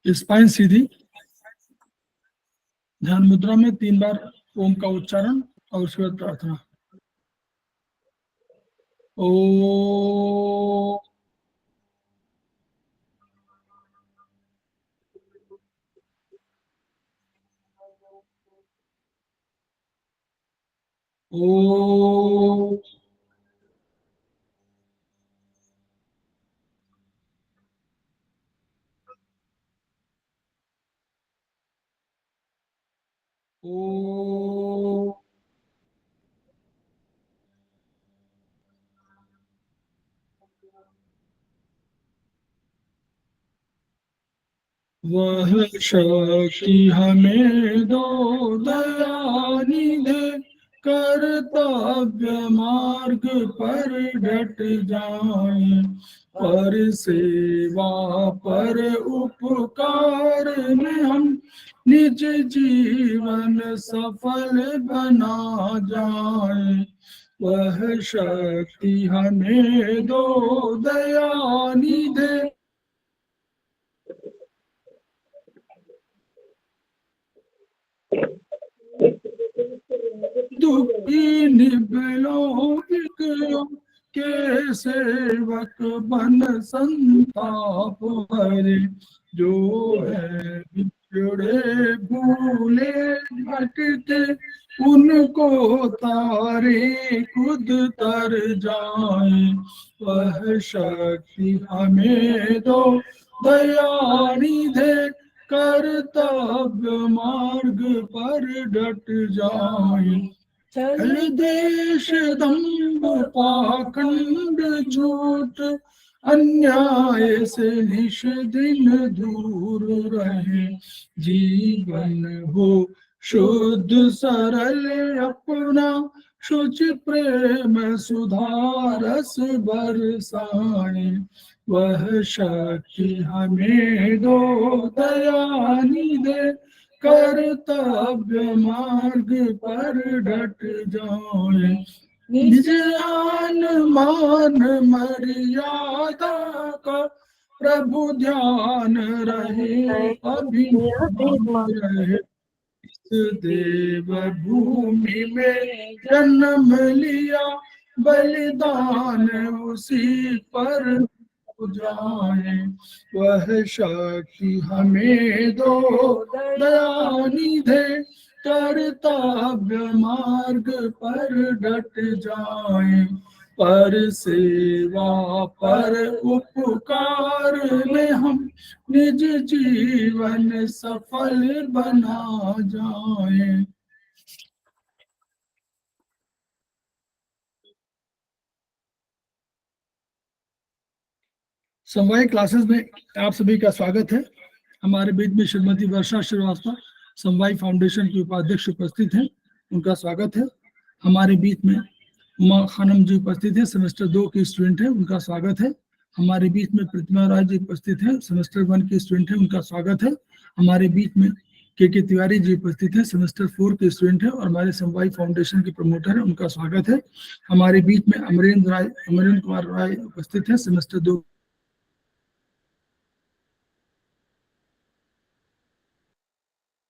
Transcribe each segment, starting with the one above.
Spine सीधी, ध्यान मुद्रा में 3 बार ओम का उच्चारण और उसके बाद प्रार्थना। ओ ओ ओ वह शक्ति हमें दो दयानिधे, कर्तव्य मार्ग पर डट जाए, पर सेवा पर उपकार में हम निज जीवन सफल बना जाए। वह शक्ति हमें दो दयानिधे, दुखी निबलों के सेवक बन संताप हरे, जो है बिछड़े भूले भटके, उनको तारे खुद तर जाए। वह शक्ति हमें दो दयानिधे, कर्तव्य मार्ग पर डट जाए। छल देश दंभ पाखंड झूठ, अन्याय से निश दिन दूर रहे, जीवन हो शुद्ध सरल अपना, शुचि प्रेम सुधारस बरसाए। वह शक्ति हमें दो दयानिधे, कर्तव्य मार्ग पर डट जाए। निज आन मान मर्यादा का प्रभु ध्यान रहे, अभिमान रहे। देव भूमि में जन्म लिया, बलिदान उसी पर जाए। वह शक्ति हमें दो दयानिधे, कर्तव्य मार्ग पर डट जाए, पर सेवा पर उपकार में हम निज जीवन सफल बना जाए। समवाय क्लासेस में आप सभी का स्वागत है। हमारे बीच में श्रीमती वर्षा श्रीवास्तव समवाय फाउंडेशन की उपाध्यक्ष उपस्थित हैं, उनका स्वागत है। हमारे बीच में उमा खानम जी उपस्थित हैं, सेमेस्टर 2 की स्टूडेंट है, उनका स्वागत है। हमारे बीच में प्रतिमा राय जी उपस्थित हैं, सेमेस्टर 1 की स्टूडेंट है, उनका स्वागत है। हमारे बीच में के तिवारी जी उपस्थित हैं, सेमेस्टर 4 के स्टूडेंट है और हमारे समवाय फाउंडेशन के प्रमोटर है, उनका स्वागत है। हमारे बीच में अमरेंद्र कुमार राय उपस्थित है, सेमेस्टर 2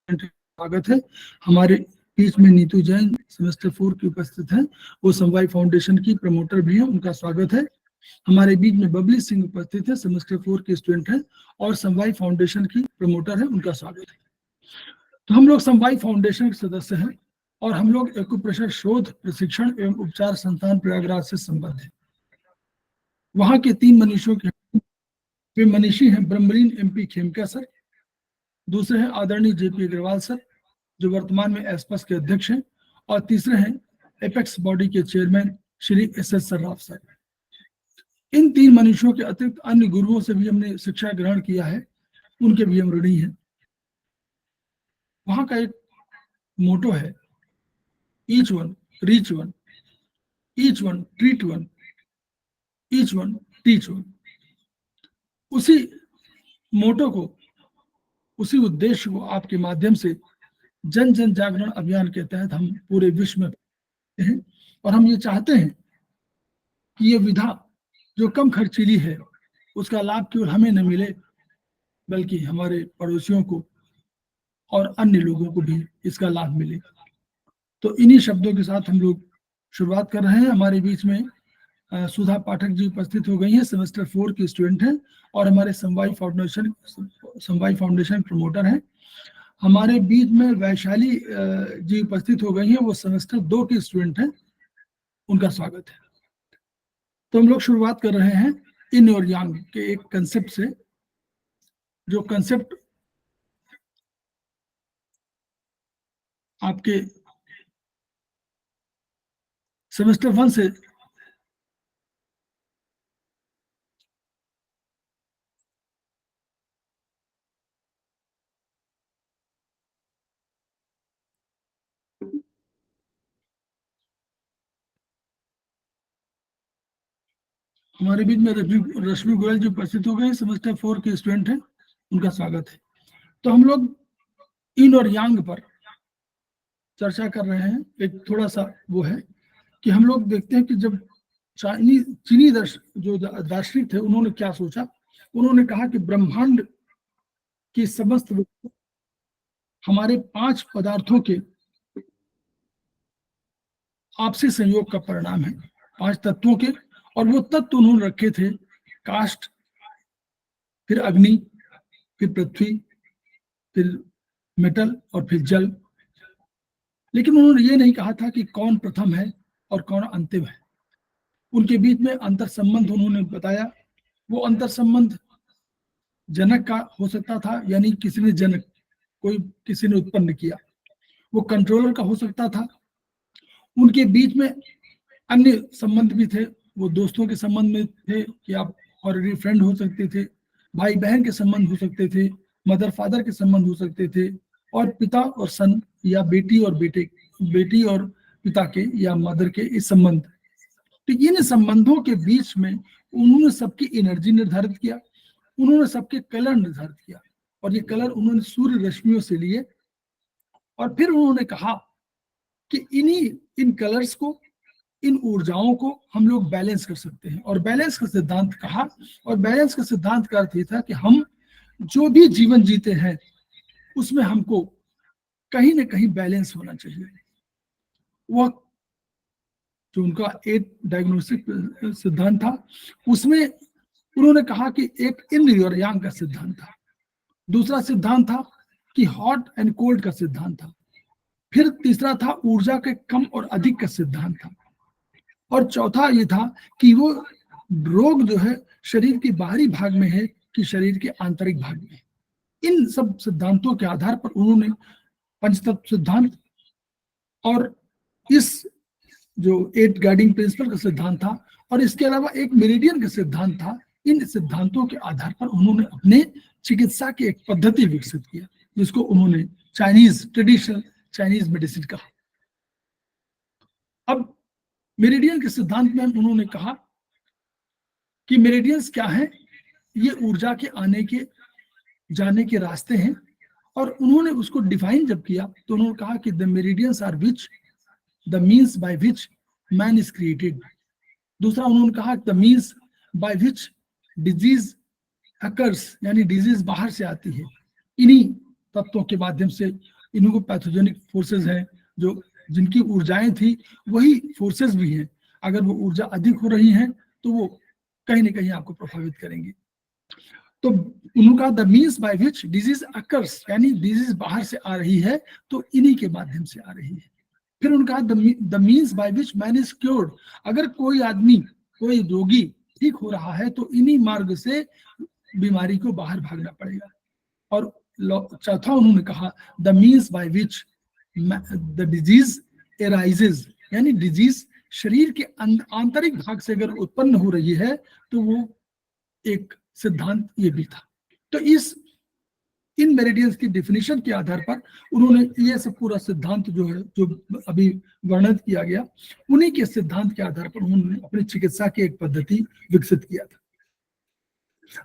स्वागत है। हमारे बीच में नीतू जैन सेमेस्टर 4 की उपस्थित है, वो समवाय फाउंडेशन की प्रमोटर भी है, उनका स्वागत है। हमारे बीच में बबली सिंह उपस्थित है, सेमेस्टर 4 की स्टूडेंट है और समवाय फाउंडेशन की प्रमोटर है, उनका स्वागत है। तो हम लोग समवाय फाउंडेशन के सदस्य हैं और हम लोग एक्यूप्रेशर शोध प्रशिक्षण एवं उपचार संस्थान प्रयागराज से संबद्ध है। वहां के 3 मनीषियों के वे मनीषी हैं ब्रह्मलीन MP खेमका सर, दूसरे हैं आदरणीय JP अग्रवाल सर जो वर्तमान में एस्पस के अध्यक्ष हैं, और तीसरे हैं एपेक्स बॉडी के chairman Shri SS Sarraf sir. इन 3 मनुष्यों के अतिरिक्त अन्य गुरुओं से भी हमने शिक्षा ग्रहण किया है, उनके भी हम ऋणी हैं। वहां का एक मोटो है, each one reach one, each one treat one, each one teach one. उसी मोटो को, उसी उद्देश्य को आपके माध्यम से जन जन जागरण अभियान के तहत हम पूरे विश्व में हैं और हम ये चाहते हैं कि ये विधा जो कम खर्चीली है उसका लाभ केवल हमें न मिले बल्कि हमारे पड़ोसियों को और अन्य लोगों को भी इसका लाभ मिले। तो इन्हीं शब्दों के साथ हम लोग शुरुआत कर रहे हैं। हमारे बीच में सुधा पाठक जी उपस्थित हो गई हैं, सेमेस्टर 4 की स्टूडेंट हैं और हमारे समवाय फाउंडेशन प्रमोटर हैं। हमारे बीच में वैशाली जी उपस्थित हो गई हैं, वो सेमेस्टर 2 की स्टूडेंट हैं, उनका स्वागत है। तो हम लोग शुरुआत कर रहे हैं इन और यांग के एक कंसेप्ट से, जो कंसेप्ट आपके सेमेस्टर 1 से हमारे बीच में रश्मि गोयल जो उपस्थित हो गए, सेमेस्टर 4 के स्टूडेंट हैं, उनका स्वागत है। तो हम लोग इन और यांग पर चर्चा कर रहे हैं। एक थोड़ा सा वो है कि हम लोग देखते हैं कि जब चीनी जो दार्शनिक थे, उन्होंने क्या सोचा। उन्होंने कहा कि ब्रह्मांड की समस्त हमारे 5 पदार्थों के आपसी संयोग का परिणाम है, 5 तत्वों के। और वो तत्व उन्होंने रखे थे काष्ठ, फिर अग्नि, फिर पृथ्वी, फिर मेटल और फिर जल। लेकिन उन्होंने ये नहीं कहा था कि कौन प्रथम है और कौन अंतिम है। उनके बीच में अंतर संबंध उन्होंने बताया। वो अंतर संबंध जनक का हो सकता था, यानी किसी ने जनक, कोई किसी ने उत्पन्न किया। वो कंट्रोलर का हो सकता था। उनके बीच में अन्य संबंध भी थे। वो दोस्तों के संबंध में थे कि आप ऑलरेडी फ्रेंड हो सकते थे, भाई बहन के संबंध हो सकते थे, मदर फादर के संबंध हो सकते थे, और पिता और सन, या बेटी और बेटी और पिता के या मदर के इस संबंध। तो इन संबंधों के बीच में उन्होंने सबकी एनर्जी निर्धारित किया, उन्होंने सबके कलर निर्धारित किया, और ये कलर उन्होंने सूर्य रश्मियों से लिए। और फिर उन्होंने कहा कि इन कलर्स को, इन ऊर्जाओं को हम लोग बैलेंस कर सकते हैं। और बैलेंस का सिद्धांत कहा, और बैलेंस का सिद्धांत का अर्थ ये था कि हम जो भी जीवन जीते हैं उसमें हमको कहीं ना कहीं बैलेंस होना चाहिए। वह जो उनका 8 डायग्नोस्टिक सिद्धांत था, उसमें उन्होंने कहा कि एक इन और यांग का सिद्धांत था। दूसरा सिद्धांत था कि हॉट एंड कोल्ड का सिद्धांत था। फिर तीसरा था ऊर्जा के कम और अधिक का सिद्धांत था। और चौथा ये था कि वो रोग जो है शरीर के बाहरी भाग में है कि शरीर के आंतरिक भाग में। इन सब सिद्धांतों के आधार पर उन्होंने पंचतत्व सिद्धांत और इस जो 8 गाइडिंग प्रिंसिपल का सिद्धांत था, और इसके अलावा एक मेरिडियन का सिद्धांत था। इन सिद्धांतों के आधार पर उन्होंने अपने चिकित्सा की एक पद्धति विकसित किया, जिसको उन्होंने ट्रेडिशनल चाइनीज मेडिसिन कहा। अब मेरिडियन के सिद्धांत में उन्होंने कहा कि मेरिडियंस क्या है, ये ऊर्जा के आने के जाने के रास्ते हैं। और उन्होंने उसको डिफाइन जब किया तो उन्होंने कहा कि the meridians are which the means by which man is created. दूसरा उन्होंने कहा the means by which disease occurs, यानी डिजीज बाहर से आती है। इन्हीं तत्वों के माध्यम से इनको पैथोजेनिक फोर्सेस हैं, जो जिनकी ऊर्जाएं थी वही फोर्सेस भी हैं। अगर वो ऊर्जा अधिक हो रही हैं तो वो कहीं ना कहीं आपको प्रभावित करेंगे। तो उन्होंने कहा the means by which disease occurs, यानी डिजीज बाहर से आ रही है तो इन्हीं के माध्यम से आ रही है। फिर उन्होंने कहा the means by which man is cured, अगर कोई आदमी, कोई रोगी ठीक हो रहा है तो इन्हीं मार्ग से बीमारी को बाहर भागना पड़ेगा। और चौथा उन्होंने कहा the means by which the disease arises, यानी डिजीज शरीर के आंतरिक भाग से अगर उत्पन्न हो रही है तो वो एक सिद्धांत ये भी था। तो इन मेरिडियंस की डेफिनेशन के आधार पर उन्होंने ये सब पूरा सिद्धांत जो है, जो अभी वर्णित किया गया, उन्हीं के सिद्धांत के आधार पर उन्होंने अपनी चिकित्सा की एक पद्धति विकसित किया था।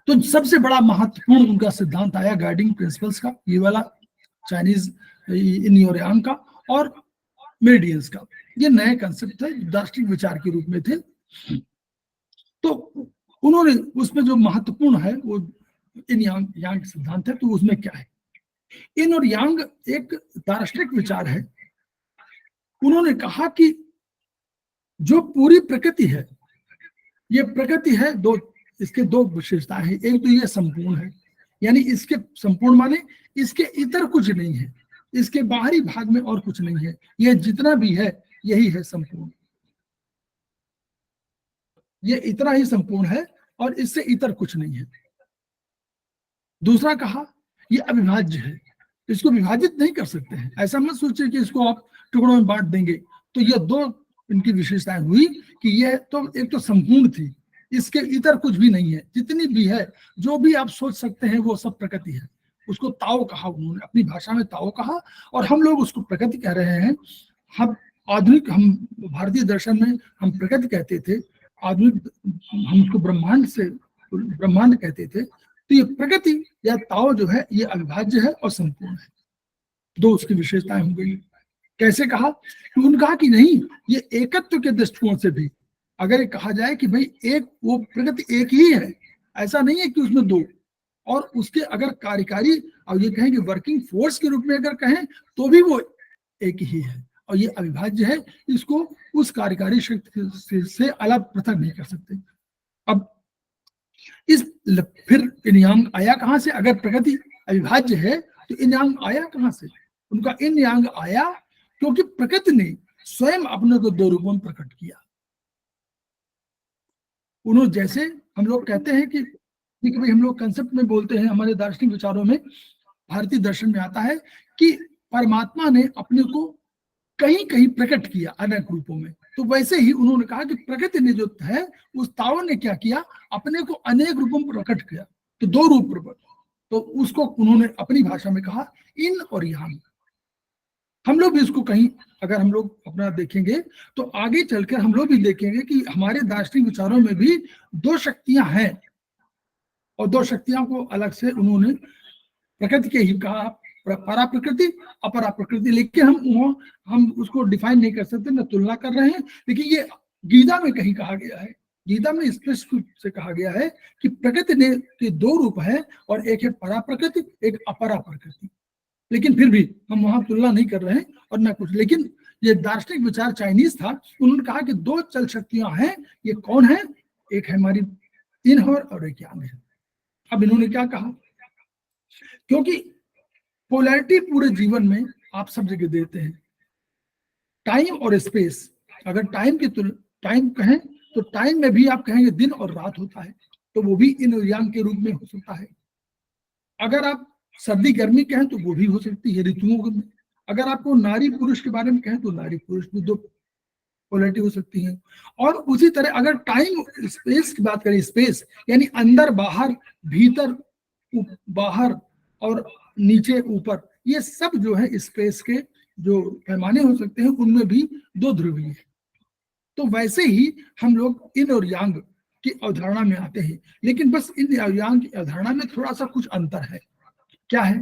तो सबसे बड़ा महत्वपूर्ण उनका सिद्धांत आया गाइडिंग प्रिंसिपल्स का, ये वाला चाइनीज इन और यांग का और मेरिडियंस का। ये नए कंसेप्ट थे, दार्शनिक विचार के रूप में थे। तो उन्होंने उसमें जो महत्वपूर्ण है वो इन यांग सिद्धांत है, तो उसमें क्या है? इन और यांग एक दार्शनिक विचार है। उन्होंने कहा कि जो पूरी प्रकृति है, ये प्रकृति है, दो इसके दो विशेषताएं हैं। एक तो ये संपूर्ण है, यानी इसके संपूर्ण माने इसके इतर कुछ नहीं है, इसके बाहरी भाग में और कुछ नहीं है, ये जितना भी है यही है संपूर्ण, ये इतना ही संपूर्ण है और इससे इतर कुछ नहीं है। दूसरा कहा ये अविभाज्य है, इसको विभाजित नहीं कर सकते हैं। ऐसा मत सोचिए कि इसको आप टुकड़ों में बांट देंगे। तो ये दो इनकी विशेषताएं हुई कि ये तो एक तो संपूर्ण थी, इसके इतर कुछ भी नहीं है, जितनी भी है जो भी आप सोच सकते हैं वो सब प्रकृति है। उसको ताओ कहा, उन्होंने अपनी भाषा में ताओ कहा, और हम लोग उसको प्रकृति कह रहे हैं। हम आधुनिक, हम भारतीय दर्शन में हम प्रकृति कहते थे, आधुनिक हम उसको ब्रह्मांड से ब्रह्मांड कहते थे। तो ये प्रकृति या ताओ जो है ये अविभाज्य है और संपूर्ण है। दो उसकी विशेषताएं हो गई। कैसे कहा? कि उन्होंने कहा कि नहीं, ये एकत्व के दृष्टिकोण से भी अगर ये कहा जाए कि भाई एक वो प्रकृति एक ही है, ऐसा नहीं है कि उसमें दो, और उसके अगर कार्यकारी और ये कहें कि वर्किंग फोर्स के रूप में अगर कहें तो भी वो एक ही है और ये अविभाज्य है, इसको उस कार्यकारी शक्ति से अलग पृथक नहीं कर सकते। अब इस फिर इन यांग आया कहां से? अगर प्रकृति अविभाज्य है तो इन यांग आया कहां से? उनका इन यांग आया क्योंकि प्रकृति ने स्वयं अपने को दो रूपों में प्रकट किया। उन्होंने, जैसे हम लोग कहते हैं कि भाई हम लोग कंसेप्ट में बोलते हैं, हमारे दार्शनिक विचारों में, भारतीय दर्शन में आता है कि परमात्मा ने अपने को कहीं कहीं प्रकट किया अनेक रूपों में। तो वैसे ही उन्होंने कहा कि प्रकृति ने जो है उस ताओ ने क्या किया, अपने को अनेक रूपों में प्रकट किया। तो दो रूप प्रकट, तो उसको उन्होंने अपनी भाषा में कहा इन और यांग। हम लोग भी इसको कहीं अगर हम लोग अपना देखेंगे तो आगे चलकर हम लोग भी देखेंगे कि हमारे दार्शनिक विचारों में भी दो शक्तियां हैं, और दो शक्तियों को अलग से उन्होंने प्रकृति के ही कहा, परा प्रकृति अपरा प्रकृति। लेकिन हम उसको डिफाइन नहीं कर सकते, न तुलना कर रहे हैं। लेकिन ये गीता में कहीं कहा गया है, गीता में स्पष्ट रूप से कहा गया है कि प्रकृति ने के दो रूप है, और एक है परा प्रकृति, एक अपरा प्रकृति। लेकिन फिर भी हम वहां तुलना नहीं कर रहे हैं और न कुछ। लेकिन ये दार्शनिक विचार चाइनीज था, उन्होंने कहा कि दो चल शक्तियां हैं, ये कौन है? एक है हमारी इन और एक यांग है। अब इन्होंने क्या कहा, क्योंकि पोलैरिटी पूरे जीवन में आप सब जगह देते हैं, टाइम और स्पेस। अगर टाइम की टाइम कहें तो टाइम में भी आप कहेंगे दिन और रात होता है, तो वो भी इन और यांग के रूप में हो सकता है। अगर आप सर्दी गर्मी कहें तो वो भी हो सकती है ऋतुओं में। अगर आपको नारी पुरुष के बारे में कहें तो नारी पुरुष भी दो पोलैरिटी हो सकती है। और उसी तरह अगर टाइम स्पेस की बात करें, स्पेस यानी अंदर बाहर, भीतर बाहर और नीचे ऊपर, ये सब जो है स्पेस के जो पैमाने हो सकते हैं उनमें भी दो ध्रुवीय है। तो वैसे ही हम लोग इन और यांग की अवधारणा में आते हैं। लेकिन बस इन और यांग की अवधारणा में थोड़ा सा कुछ अंतर है। क्या है?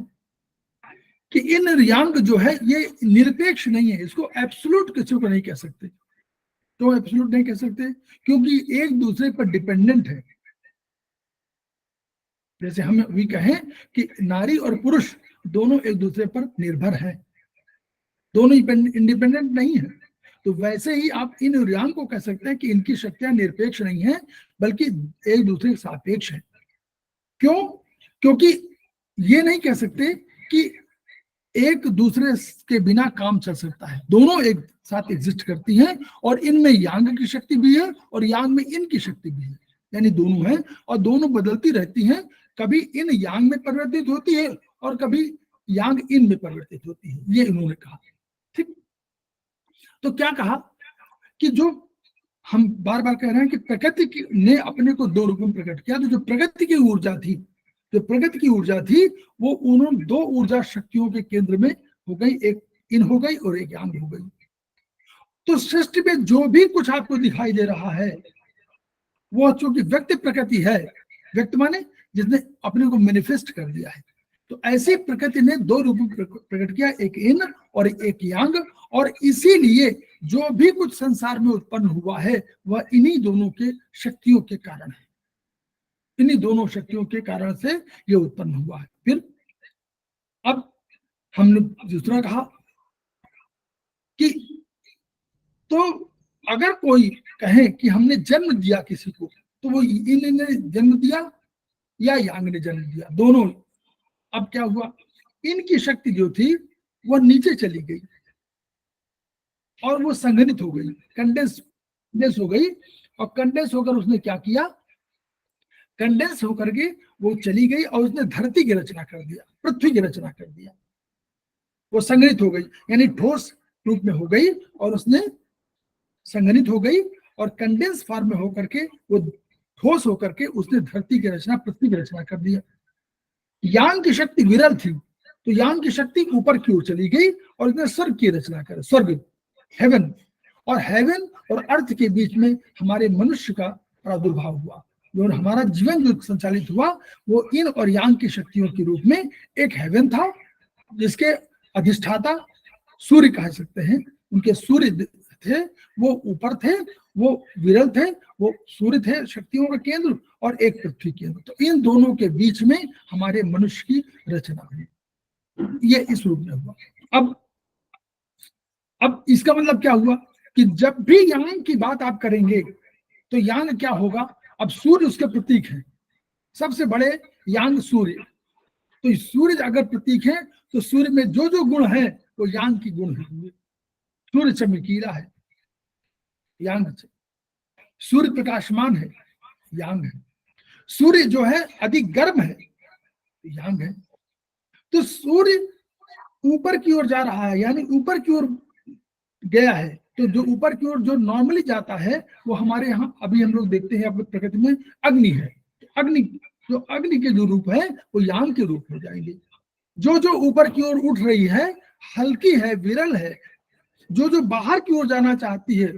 कि इन और यांग जो है ये निरपेक्ष नहीं है, इसको एब्सोल्यूट किसी को नहीं कह सकते। तो एब्सोल्यूट नहीं कह सकते क्योंकि एक दूसरे पर डिपेंडेंट है। जैसे हम भी कहें कि नारी और पुरुष दोनों एक दूसरे पर निर्भर हैं, दोनों इंडिपेंडेंट नहीं है। तो वैसे ही आप इन और यांग को कह सकते हैं कि इनकी शक्तियां निरपेक्ष नहीं है बल्कि एक दूसरे के सापेक्ष है। क्यों? क्योंकि ये नहीं कह सकते कि एक दूसरे के बिना काम चल सकता है, दोनों एक साथ एग्जिस्ट करती हैं, और इनमें यांग की शक्ति भी है और यांग में इन की शक्ति भी है, यानी दोनों हैं और दोनों बदलती रहती हैं। कभी इन यांग में परिवर्तित होती है और कभी यांग इन में परिवर्तित होती है, ये इन्होंने कहा। ठीक, तो क्या कहा कि जो हम बार बार कह रहे हैं कि प्रकृति ने अपने को दो रूपों में प्रकट किया। तो जो प्रकृति की ऊर्जा थी, जो प्रकृति की ऊर्जा थी वो उन्होंने दो ऊर्जा शक्तियों के केंद्र में हो गई, एक इन हो गई और एक यांग हो गई। तो सृष्टि में जो भी कुछ आपको दिखाई दे रहा है वो चूंकि व्यक्त प्रकृति है, व्यक्त माने जिसने अपने को मैनिफेस्ट कर दिया है, तो ऐसी प्रकृति ने दो रूपों में प्रकट किया, एक इन और एक यांग। और इसीलिए जो भी कुछ संसार में उत्पन्न हुआ है वह इन्हीं दोनों के शक्तियों के कारण है। इन्हीं दोनों शक्तियों के कारण से ये उत्पन्न हुआ है। फिर अब हमने दूसरा कहा कि तो अगर कोई कहे कि हमने जन्म दिया किसी को, तो वो इन ने जन्म दिया या यांग ने जन्म दिया, दोनों। अब क्या हुआ, इनकी शक्ति जो थी वो नीचे चली गई और वो संघनित हो गई, कंडेंस हो गई। और कंडेंस होकर उसने क्या किया, कंडेंस होकर के वो चली गई और उसने धरती की रचना कर दिया, पृथ्वी की रचना कर दिया। वो संघनित हो गई, यानी ठोस रूप में हो गई और उसने संघनित हो गई, और कंडेंस फॉर्म में होकर के वो ठोस होकर के उसने धरती की रचना, पृथ्वी की रचना कर दिया। यांग की शक्ति विरल थी, तो यांग की शक्ति ऊपर की ओर चली गई और उसने स्वर्ग की रचना कर, स्वर्ग, हेवन। और हेवन और अर्थ के बीच में हमारे मनुष्य का प्रादुर्भाव हुआ। जो हमारा जीवन जो संचालित हुआ वो इन और यांग की शक्तियों के रूप में एक हेवन था, जिसके अधिष्ठाता सूर्य कह सकते हैं। उनके सूर्य थे, वो ऊपर थे, वो विरल थे, वो सूर्य थे शक्तियों का केंद्र, और एक पृथ्वी केंद्र। तो इन दोनों के बीच में हमारे मनुष्य की रचना हुई, ये इस रूप में हुआ। अब इसका मतलब क्या हुआ कि जब भी यांग की बात आप करेंगे तो यांग क्या होगा, अब सूर्य उसके प्रतीक है, सबसे बड़े यांग सूर्य। तो सूर्य अगर प्रतीक है तो सूर्य में जो जो गुण है वो यांग की गुण है। सूर्य चमकीला है, यांग से। सूर्य प्रकाशमान है, यांग है। सूर्य जो है अधिक गर्म है, यांग है। तो सूर्य ऊपर की ओर जा रहा है, यानी ऊपर की ओर गया है। तो जो ऊपर की ओर जो नॉर्मली जाता है वो हमारे यहाँ अभी हम लोग देखते हैं अपनी प्रकृति में अग्नि है। अग्नि, जो अग्नि के जो रूप है वो यांग के रूप हो जाएंगे। जो जो ऊपर की ओर उठ रही है, हल्की है, विरल है, जो जो बाहर की ओर जाना चाहती है,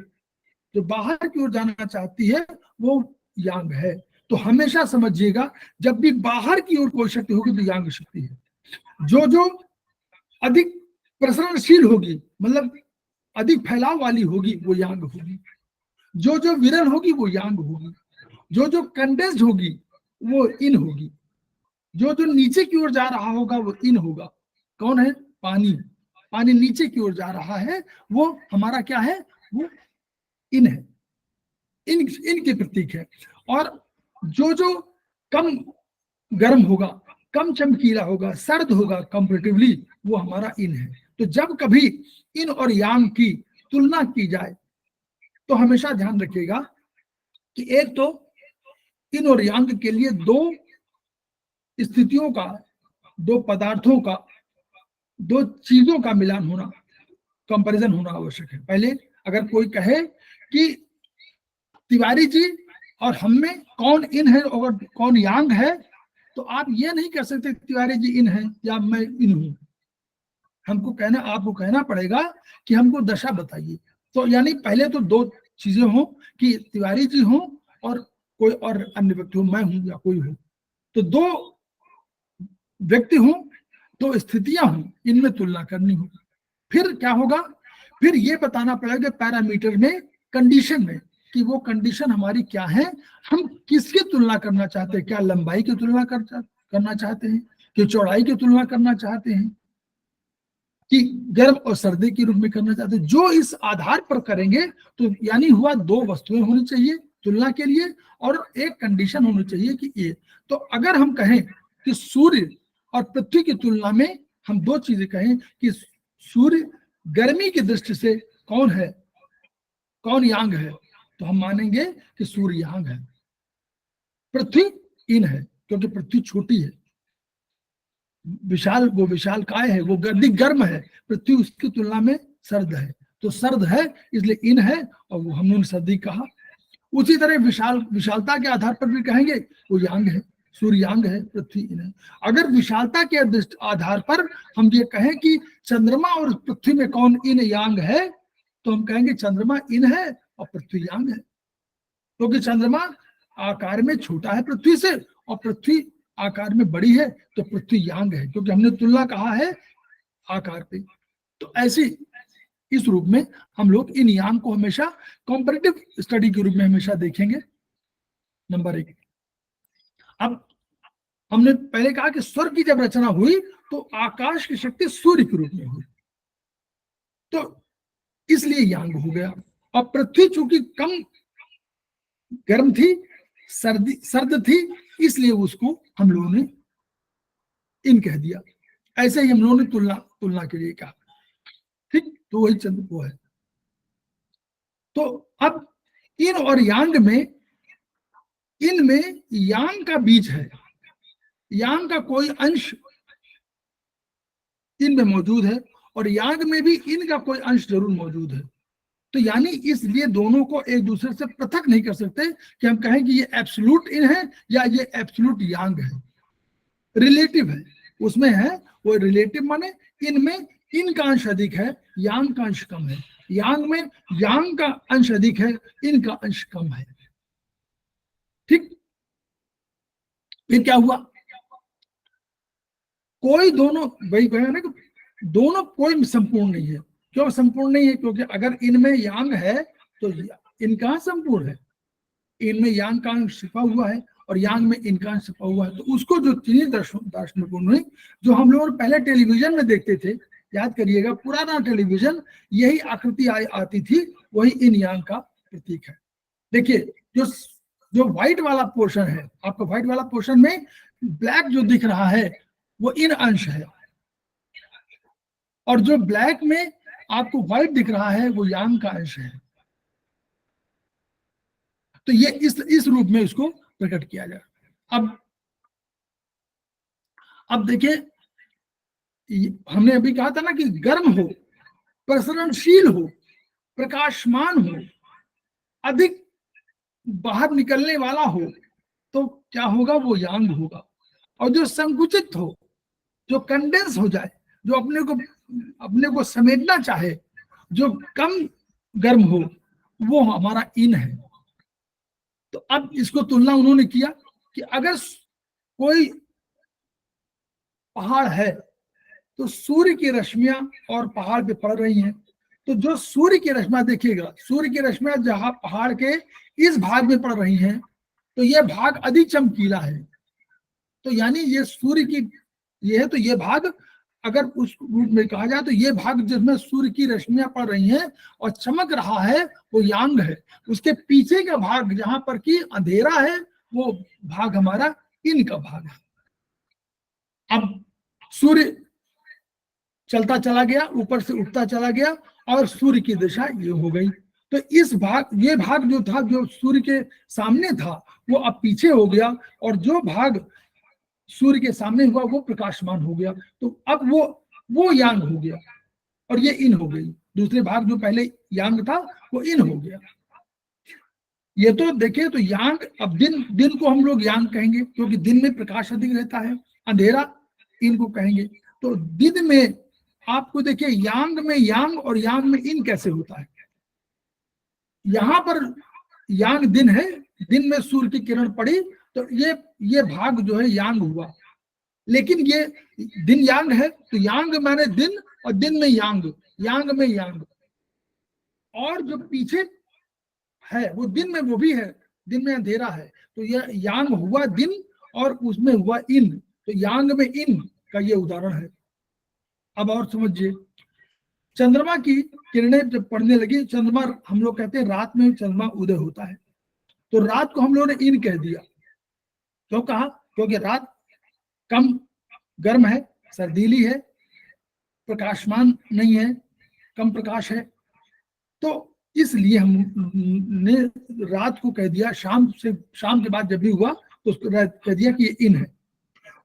जो बाहर की ओर जाना चाहती है वो यांग है। तो हमेशा समझिएगा, जब भी बाहर की ओर कोई शक्ति होगी तो यांग शक्ति है। जो जो अधिक प्रसरणशील होगी, मतलब अधिक फैलाव वाली होगी, वो यांग होगी। जो जो विरल होगी वो यांग होगी। जो जो कंडेंस्ड होगी वो इन होगी। जो जो नीचे की ओर जा रहा होगा वो इन होगा। कौन है, पानी। पानी नीचे की ओर जा रहा है, वो हमारा क्या है, वो इन है, इनके प्रतीक है। और जो जो कम गर्म होगा, कम चमकीला होगा, सर्द होगा कंपैरेटिवली, वो हमारा इन है। तो जब कभी इन और यांग की तुलना की जाए तो हमेशा ध्यान रखिएगा कि एक तो इन और यांग के लिए दो स्थितियों का, दो पदार्थों का, दो चीजों का मिलान होना, कंपैरिजन होना आवश्यक है। पहले अगर कोई कहे कि तिवारी जी और हम में कौन इन है और कौन यांग है, तो आप ये नहीं कह सकते तिवारी जी इन है या मैं इन हूं। हमको कहना, आपको कहना पड़ेगा कि हमको दशा बताइए। तो यानी पहले तो दो चीजें हों कि तिवारी जी हों और कोई और अन्य व्यक्ति हो, मैं हूं या कोई हो। तो दो व्यक्ति हों, दो स्थितियां हों, इनमें तुलना करनी हो। फिर क्या होगा, फिर ये बताना पड़ेगा पैरामीटर में, कंडीशन में, कि वो कंडीशन हमारी क्या है, हम किसकी तुलना करना चाहते हैं। क्या लंबाई की तुलना करना चाहते हैं, कि चौड़ाई की तुलना करना चाहते हैं, कि गर्म और सर्दी के रूप में करना चाहते हैं। जो इस आधार पर करेंगे तो यानी हुआ दो वस्तुएं होनी चाहिए तुलना के लिए और एक कंडीशन होनी चाहिए कि ये। तो अगर हम कहें कि सूर्य और पृथ्वी की तुलना में हम दो चीजें कहें कि सूर्य गर्मी की दृष्टि से कौन है, कौन यांग है, तो हम मानेंगे कि सूर्य यांग है, पृथ्वी इन है, क्योंकि पृथ्वी छोटी है, विशाल, वो विशाल काय है, वो अधिक गर्म है। पृथ्वी उसकी तुलना में सर्द है, तो सर्द है इसलिए इन है, और वो हमने सर्दी कहा। उसी तरह विशालता के आधार पर भी कहेंगे वो यांग है, सूर्य यांग है, पृथ्वी इन है। अगर विशालता के आधार पर हम ये कहें कि चंद्रमा और पृथ्वी में कौन इन यांग है, तो हम कहेंगे चंद्रमा इन है और पृथ्वी यांग है, क्योंकि चंद्रमा आकार में छोटा है पृथ्वी से और पृथ्वी आकार में बड़ी है, तो पृथ्वी यांग है, क्योंकि हमने तुलना कहा है आकार पे। तो ऐसी इस रूप में हम लोग इन यांग को हमेशा कॉम्पैरेटिव स्टडी के रूप में हमेशा देखेंगे, नंबर एक। अब हमने पहले कहा कि स्वर्ग की जब रचना हुई तो आकाश की शक्ति सूर्य के रूप में हुई, तो इसलिए यांग हो गया। और पृथ्वी चूंकि कम गर्म थी, सर्द थी, इसलिए उसको हम लोगों ने इन कह दिया। ऐसे ही हम लोगों ने तुलना तुलना के लिए कहा, ठीक। तो वही चंद्र वो है। तो अब इन और यांग में, इनमें यांग का बीज है, यांग का कोई अंश इनमें मौजूद है और यांग में भी इनका कोई अंश जरूर मौजूद है। तो यानी इसलिए दोनों को एक दूसरे से पृथक नहीं कर सकते कि हम कहें कि ये एब्सोल्यूट इन है या ये एब्सोल्यूट यांग है। रिलेटिव है, उसमें है वो रिलेटिव, माने इनमें इनका अंश अधिक है, यांग का अंश कम है, यांग में यांग का अंश अधिक है, इनका अंश कम है, ठीक। फिर क्या हुआ, कोई दोनों, वही कहे ना कि दोनों कोई संपूर्ण नहीं है। क्यों संपूर्ण नहीं है? क्योंकि अगर इनमें यांग है तो इनका संपूर्ण है, इनमें यांग का अंश छिपा हुआ है और यांग में इनका अंश छिपा हुआ है। तो उसको जो चीनी दार्शनिकों ने, जो हम लोग पहले टेलीविजन में देखते थे, याद करिएगा पुराना टेलीविजन, यही आकृति आती थी, वही इन यांग का प्रतीक है। देखिए जो व्हाइट वाला पोर्शन है, आपको व्हाइट वाला पोर्शन में ब्लैक जो दिख रहा है वो इन अंश है, और जो ब्लैक में आपको व्हाइट दिख रहा है वो यांग का अंश है। तो ये इस रूप में इसको प्रकट किया जाए। अब देखिए, हमने अभी कहा था ना कि गर्म हो, प्रसरणशील हो, प्रकाशमान हो, अधिक बाहर निकलने वाला हो, तो क्या होगा, वो यांग होगा। और जो संकुचित हो, जो कंडेंस हो जाए, जो अपने को समेटना चाहे, जो कम गर्म हो, वो हमारा इन है। तो अब इसको तुलना उन्होंने किया कि अगर कोई पहाड़ है तो सूर्य की रश्मियां और पहाड़ पे पड़ रही हैं, तो जो सूर्य की रश्मियां देखिएगा, सूर्य की रश्मियां जहां पहाड़ के इस भाग में पड़ रही हैं तो यह भाग अधिक चमकीला है। तो यानी ये सूर्य की ये है, तो ये भाग अगर उस रूप में कहा जाए तो ये भाग जिसमें सूर्य की रश्मियां पड़ रही हैं और चमक रहा है वो यांग है। उसके पीछे का भाग जहां पर कि अंधेरा है वो भाग हमारा इन का भाग है। अब सूर्य चलता चला गया, ऊपर से उठता चला गया और सूर्य की दिशा ये हो गई। तो ये भाग जो था, जो सूर्य के सामने था, वो अब पीछे हो गया, और जो भाग सूर्य के सामने हुआ वो प्रकाशमान हो गया। तो अब वो यांग हो गया और ये इन हो गई। दूसरे भाग जो पहले यांग था वो इन हो गया। ये तो देखिए, तो यांग, अब दिन को हम लोग यांग कहेंगे क्योंकि दिन में प्रकाश अधिक रहता है, अंधेरा इनको कहेंगे। तो दिन में आपको देखिए, यांग में यांग और यांग में इन कैसे होता है। यहां पर यांग दिन है, दिन में सूर्य की किरण पड़ी तो ये भाग जो है यांग हुआ, लेकिन ये दिन यांग है तो यांग माने दिन, और दिन में यांग, यांग में यांग। और जो पीछे है वो दिन में वो भी है, दिन में अंधेरा है, तो यह यांग हुआ दिन और उसमें हुआ इन, तो यांग में इन का ये उदाहरण है। अब और समझिए, चंद्रमा की किरणें जब पड़ने लगी, चंद्रमा, हम लोग कहते हैं रात में चंद्रमा उदय होता है, तो रात को हम लोगों ने इन कह दिया। क्यों कहा? क्योंकि रात कम गर्म है, सर्दीली है, प्रकाशमान नहीं है, कम प्रकाश है, तो इसलिए हमने रात को कह दिया, शाम के बाद जब भी हुआ तो उसको कह दिया कि ये इन है।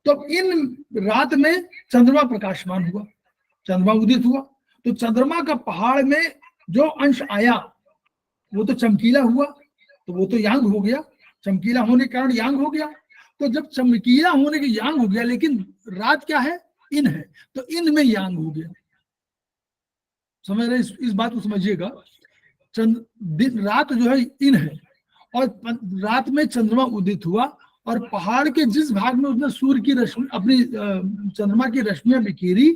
तो इन रात में चंद्रमा प्रकाशमान हुआ, चंद्रमा उदित हुआ, तो चंद्रमा का पहाड़ में जो अंश आया वो तो चमकीला हुआ, तो वो तो यांग हो गया, चमकीला होने के कारण यांग हो गया। तो जब चमकीला होने के यांग हो गया, लेकिन रात क्या है, इन है, तो इन में यांग हो गया। समझ रहे? इस बात को समझिएगा। रात जो है इन है, और रात में चंद्रमा उदित हुआ, और पहाड़ के जिस भाग में उसने सूर्य की रश्मि, अपनी चंद्रमा की रश्मियां बिखेरी,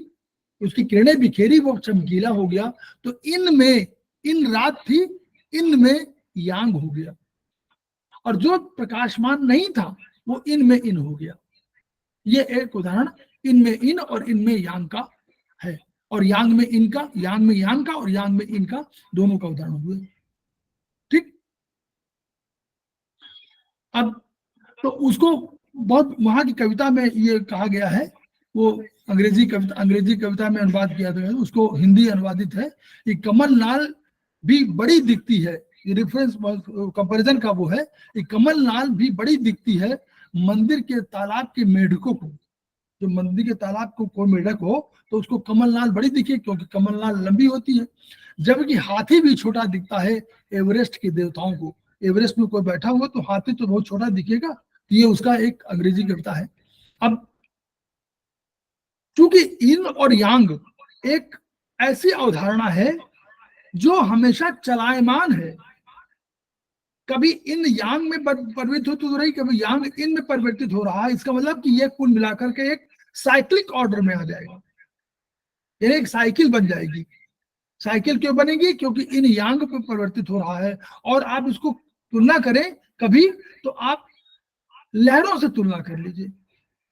उसकी किरणें बिखेरी, वो चमकीला हो गया। तो इनमें, इन रात थी, इनमें यांग हो गया। और जो प्रकाशमान नहीं था, वो इन में इन हो गया। ये एक उदाहरण इनमें इन और इनमें यांग का है, और यांग में इनका, यांग में यांग का और यांग में इनका, दोनों का उदाहरण हुआ। ठीक, अब तो उसको बहुत वहां की कविता में ये कहा गया है, वो अंग्रेजी कविता में अनुवाद किया गया है, उसको हिंदी अनुवादित है कि कमल नाल भी बड़ी दिखती है, ये रेफरेंस कंपैरिजन का वो है कि कमल नाल भी बड़ी दिखती है मंदिर के तालाब के मेढकों को। जो मंदिर के तालाब को कोई मेढक हो तो उसको कमल नाल बड़ी दिखे, क्योंकि कमल नाल लंबी होती है। जबकि हाथी भी छोटा दिखता है एवरेस्ट के देवताओं को। एवरेस्ट में कोई बैठा हुआ तो हाथी तो बहुत छोटा दिखेगा। ये उसका एक अंग्रेजी कविता है। अब चूंकि इन और यांग एक ऐसी अवधारणा है जो हमेशा चलायमान है, कभी इन यांग में परिवर्तित हो तो रही, कभी यांग इन में परिवर्तित हो रहा है। इसका मतलब कि ये कुल मिलाकर के एक साइक्लिक ऑर्डर में आ जाएगा, ये एक साइकिल बन जाएगी। साइकिल क्यों बनेगी? क्योंकि इन यांग पे परिवर्तित हो रहा है। और आप इसको तुलना करें कभी तो आप लहरों से तुलना कर लीजिए,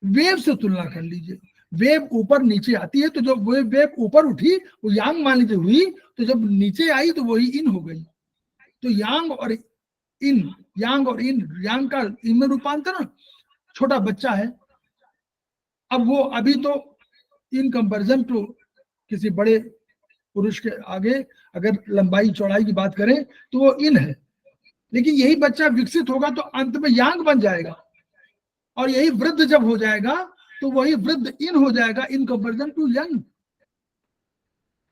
वेव से तुलना कर लीजिए। वेव ऊपर नीचे आती है तो जब वेव ऊपर उठी वो यांग मान लीजिए हुई, तो जब नीचे आई तो वही इन हो गई। तो यांग और इन, यांग और इन, यांग का इन में रूपांतरण, छोटा बच्चा है। अब वो अभी तो इन कंपैरिजन टू किसी बड़े पुरुष के आगे अगर लंबाई चौड़ाई की बात करें तो वो इन है, लेकिन यही बच्चा विकसित होगा तो अंत में यांग बन जाएगा, और यही वृद्ध जब हो जाएगा तो वही वृद्ध इन हो जाएगा, इन कंपैरिजन टू यंग।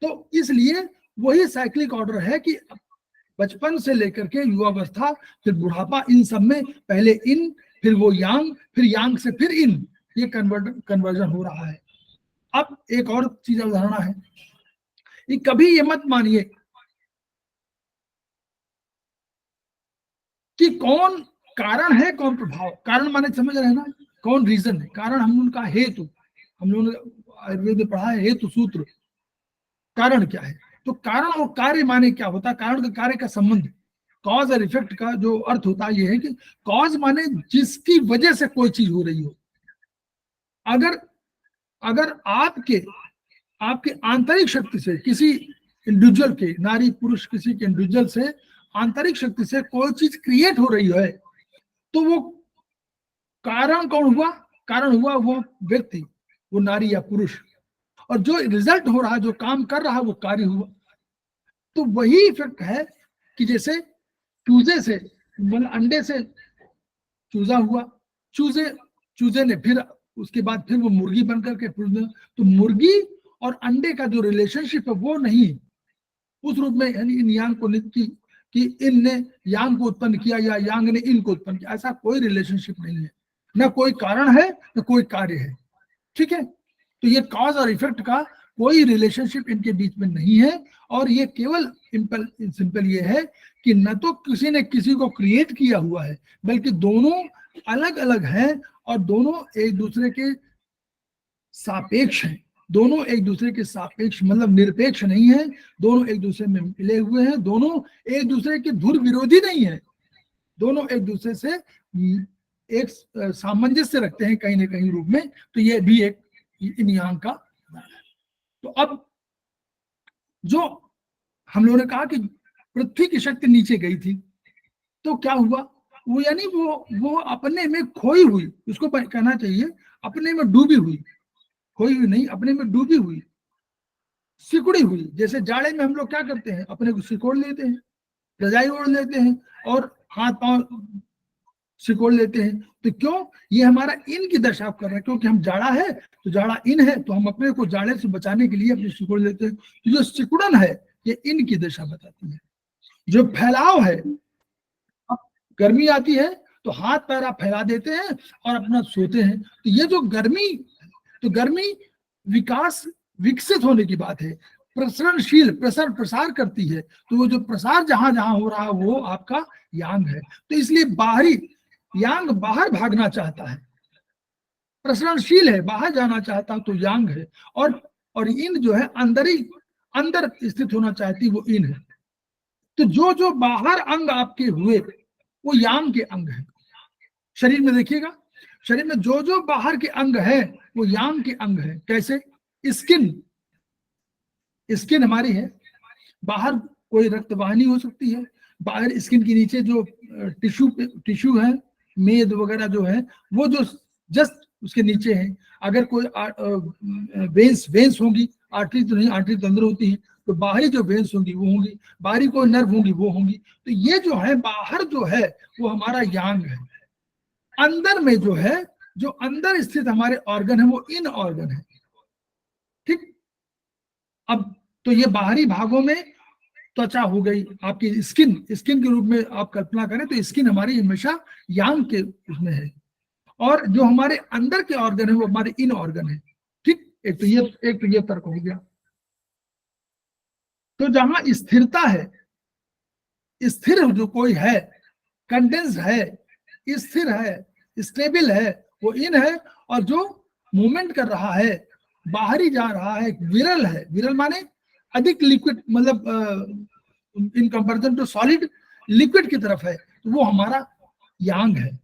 तो इसलिए वही साइक्लिक ऑर्डर है कि बचपन से लेकर के युवावस्था फिर बुढ़ापा, इन सब में पहले इन, फिर वो यांग, फिर यांग से फिर इन, ये कन्वर्जन हो रहा है। अब एक और चीज अवधारणा है, ये कभी ये मत मानिए कि कौन कारण है कौन प्रभाव। कारण माने समझ रहे हैं ना, कौन रीजन है, कारण हम उनका हेतु, हम लोगों ने आयुर्वेद में पढ़ा है हेतु सूत्र। कारण क्या है? तो कारण और कार्य माने क्या होता है? कारण का कार्य का संबंध, कॉज और इफेक्ट का जो अर्थ होता है ये है कि कॉज माने जिसकी वजह से कोई चीज हो रही हो। अगर अगर आपके आंतरिक शक्ति से, किसी इंडिविजुअल के, नारी पुरुष किसी के इंडिविजुअल से आंतरिक शक्ति से कोई चीज क्रिएट हो रही है तो वो कारण कौन हुआ? कारण हुआ वो व्यक्ति, वो नारी या पुरुष। और जो रिजल्ट हो रहा, जो काम कर रहा, वो कार्य हुआ। तो वही इफेक्ट है कि जैसे चूजे से, मतलब अंडे से चूजा हुआ, चूजे ने फिर उसके बाद फिर वो मुर्गी बनकर के फिर, तो मुर्गी और अंडे का जो रिलेशनशिप है वो नहीं उस रूप में, यानी इन यांग को कि इन ने यांग को उत्पन्न किया या यांग ने इन को उत्पन्न किया, ऐसा कोई रिलेशनशिप नहीं है। ना कोई कारण है ना कोई कार्य है। ठीक है, तो ये कॉज और इफेक्ट का कोई रिलेशनशिप इनके बीच में नहीं है। और ये केवल सिंपल ये है कि न तो किसी ने किसी को क्रिएट किया हुआ है, बल्कि दोनों अलग अलग हैं और दोनों एक दूसरे के सापेक्ष हैं। दोनों एक दूसरे के सापेक्ष मतलब निरपेक्ष नहीं है, दोनों एक दूसरे में मिले हुए हैं, दोनों एक दूसरे के धुर विरोधी नहीं है, दोनों एक दूसरे से एक सामंजस्य रखते हैं कहीं ना कहीं रूप में। तो ये भी एक इन यांग का। तो अब जो हम लोगों ने कहा कि पृथ्वी की शक्ति नीचे गई थी तो क्या हुआ, वो यानी वो अपने में खोई हुई, उसको कहना चाहिए अपने में डूबी हुई, खोई हुई नहीं, अपने में डूबी हुई, सिकुड़ी हुई। जैसे जाड़े में हम लोग क्या करते हैं, अपने को सिकोड़ लेते हैं, रजाई ओढ़ लेते हैं और हाथ पांव सिकोड़ लेते हैं। तो क्यों? ये हमारा इन की दशा कर रहा है, क्योंकि हम जाड़ा है तो जाड़ा इन है तो हम अपने को जाड़े से बचाने के लिए अपने सिकोड़ लेते हैं। तो जो सिकुड़न है ये इन की दशा बताती है। जो फैलाव है, अब गर्मी आती है तो हाथ पैर आप फैला देते हैं और अपना सोते हैं। तो ये जो गर्मी, तो गर्मी विकसित होने की बात है, प्रसरणशील, प्रसार करती है। तो वो जो प्रसार जहां जहां हो रहा है वो आपका यांग है। तो इसलिए बाहरी यांग बाहर भागना चाहता है, प्रसरणशील है, बाहर जाना चाहता तो यांग है। और इन जो है अंदर स्थित होना चाहती वो इन है। तो जो बाहर अंग आपके हुए वो यांग के अंग है। शरीर में देखिएगा शरीर में जो जो बाहर के अंग है वो यांग के अंग है। कैसे? स्किन, स्किन हमारी है, बाहर कोई रक्त वाहिनी हो सकती है, बाहर स्किन के नीचे जो टिश्यू है, मेद वगैरह जो है वो जो जस्ट उसके नीचे है। अगर कोई वेंस होंगी, आर्टरी तो नहीं, आर्टरी तो अंदर होती है, तो बाहरी जो वेंस होंगी वो होंगी, बाहरी कोई नर्व होंगी वो होंगी। तो ये जो है बाहर जो है वो हमारा यांग है। अंदर में जो है, जो अंदर स्थित हमारे ऑर्गन है वो इन ऑर्गन है। ठीक, अब तो ये बाहरी भागों में त्वचा हो गई आपकी, स्किन, स्किन के रूप में आप कल्पना करें तो स्किन हमारी हमेशा यांग के उसमें है, और जो हमारे अंदर के ऑर्गन है वो हमारे इन ऑर्गन है। ठीक, एक तो ये तर्क हो गया। तो जहां स्थिरता है, स्थिर जो कोई है, कंडेंस है, स्थिर है, स्टेबल है, वो इन है, और जो मूवमेंट कर रहा है, बाहरी जा रहा है, विरल है, विरल माने अधिक लिक्विड, मतलब in comparison to solid liquid की तरफ है, तो वो हमारा यांग है।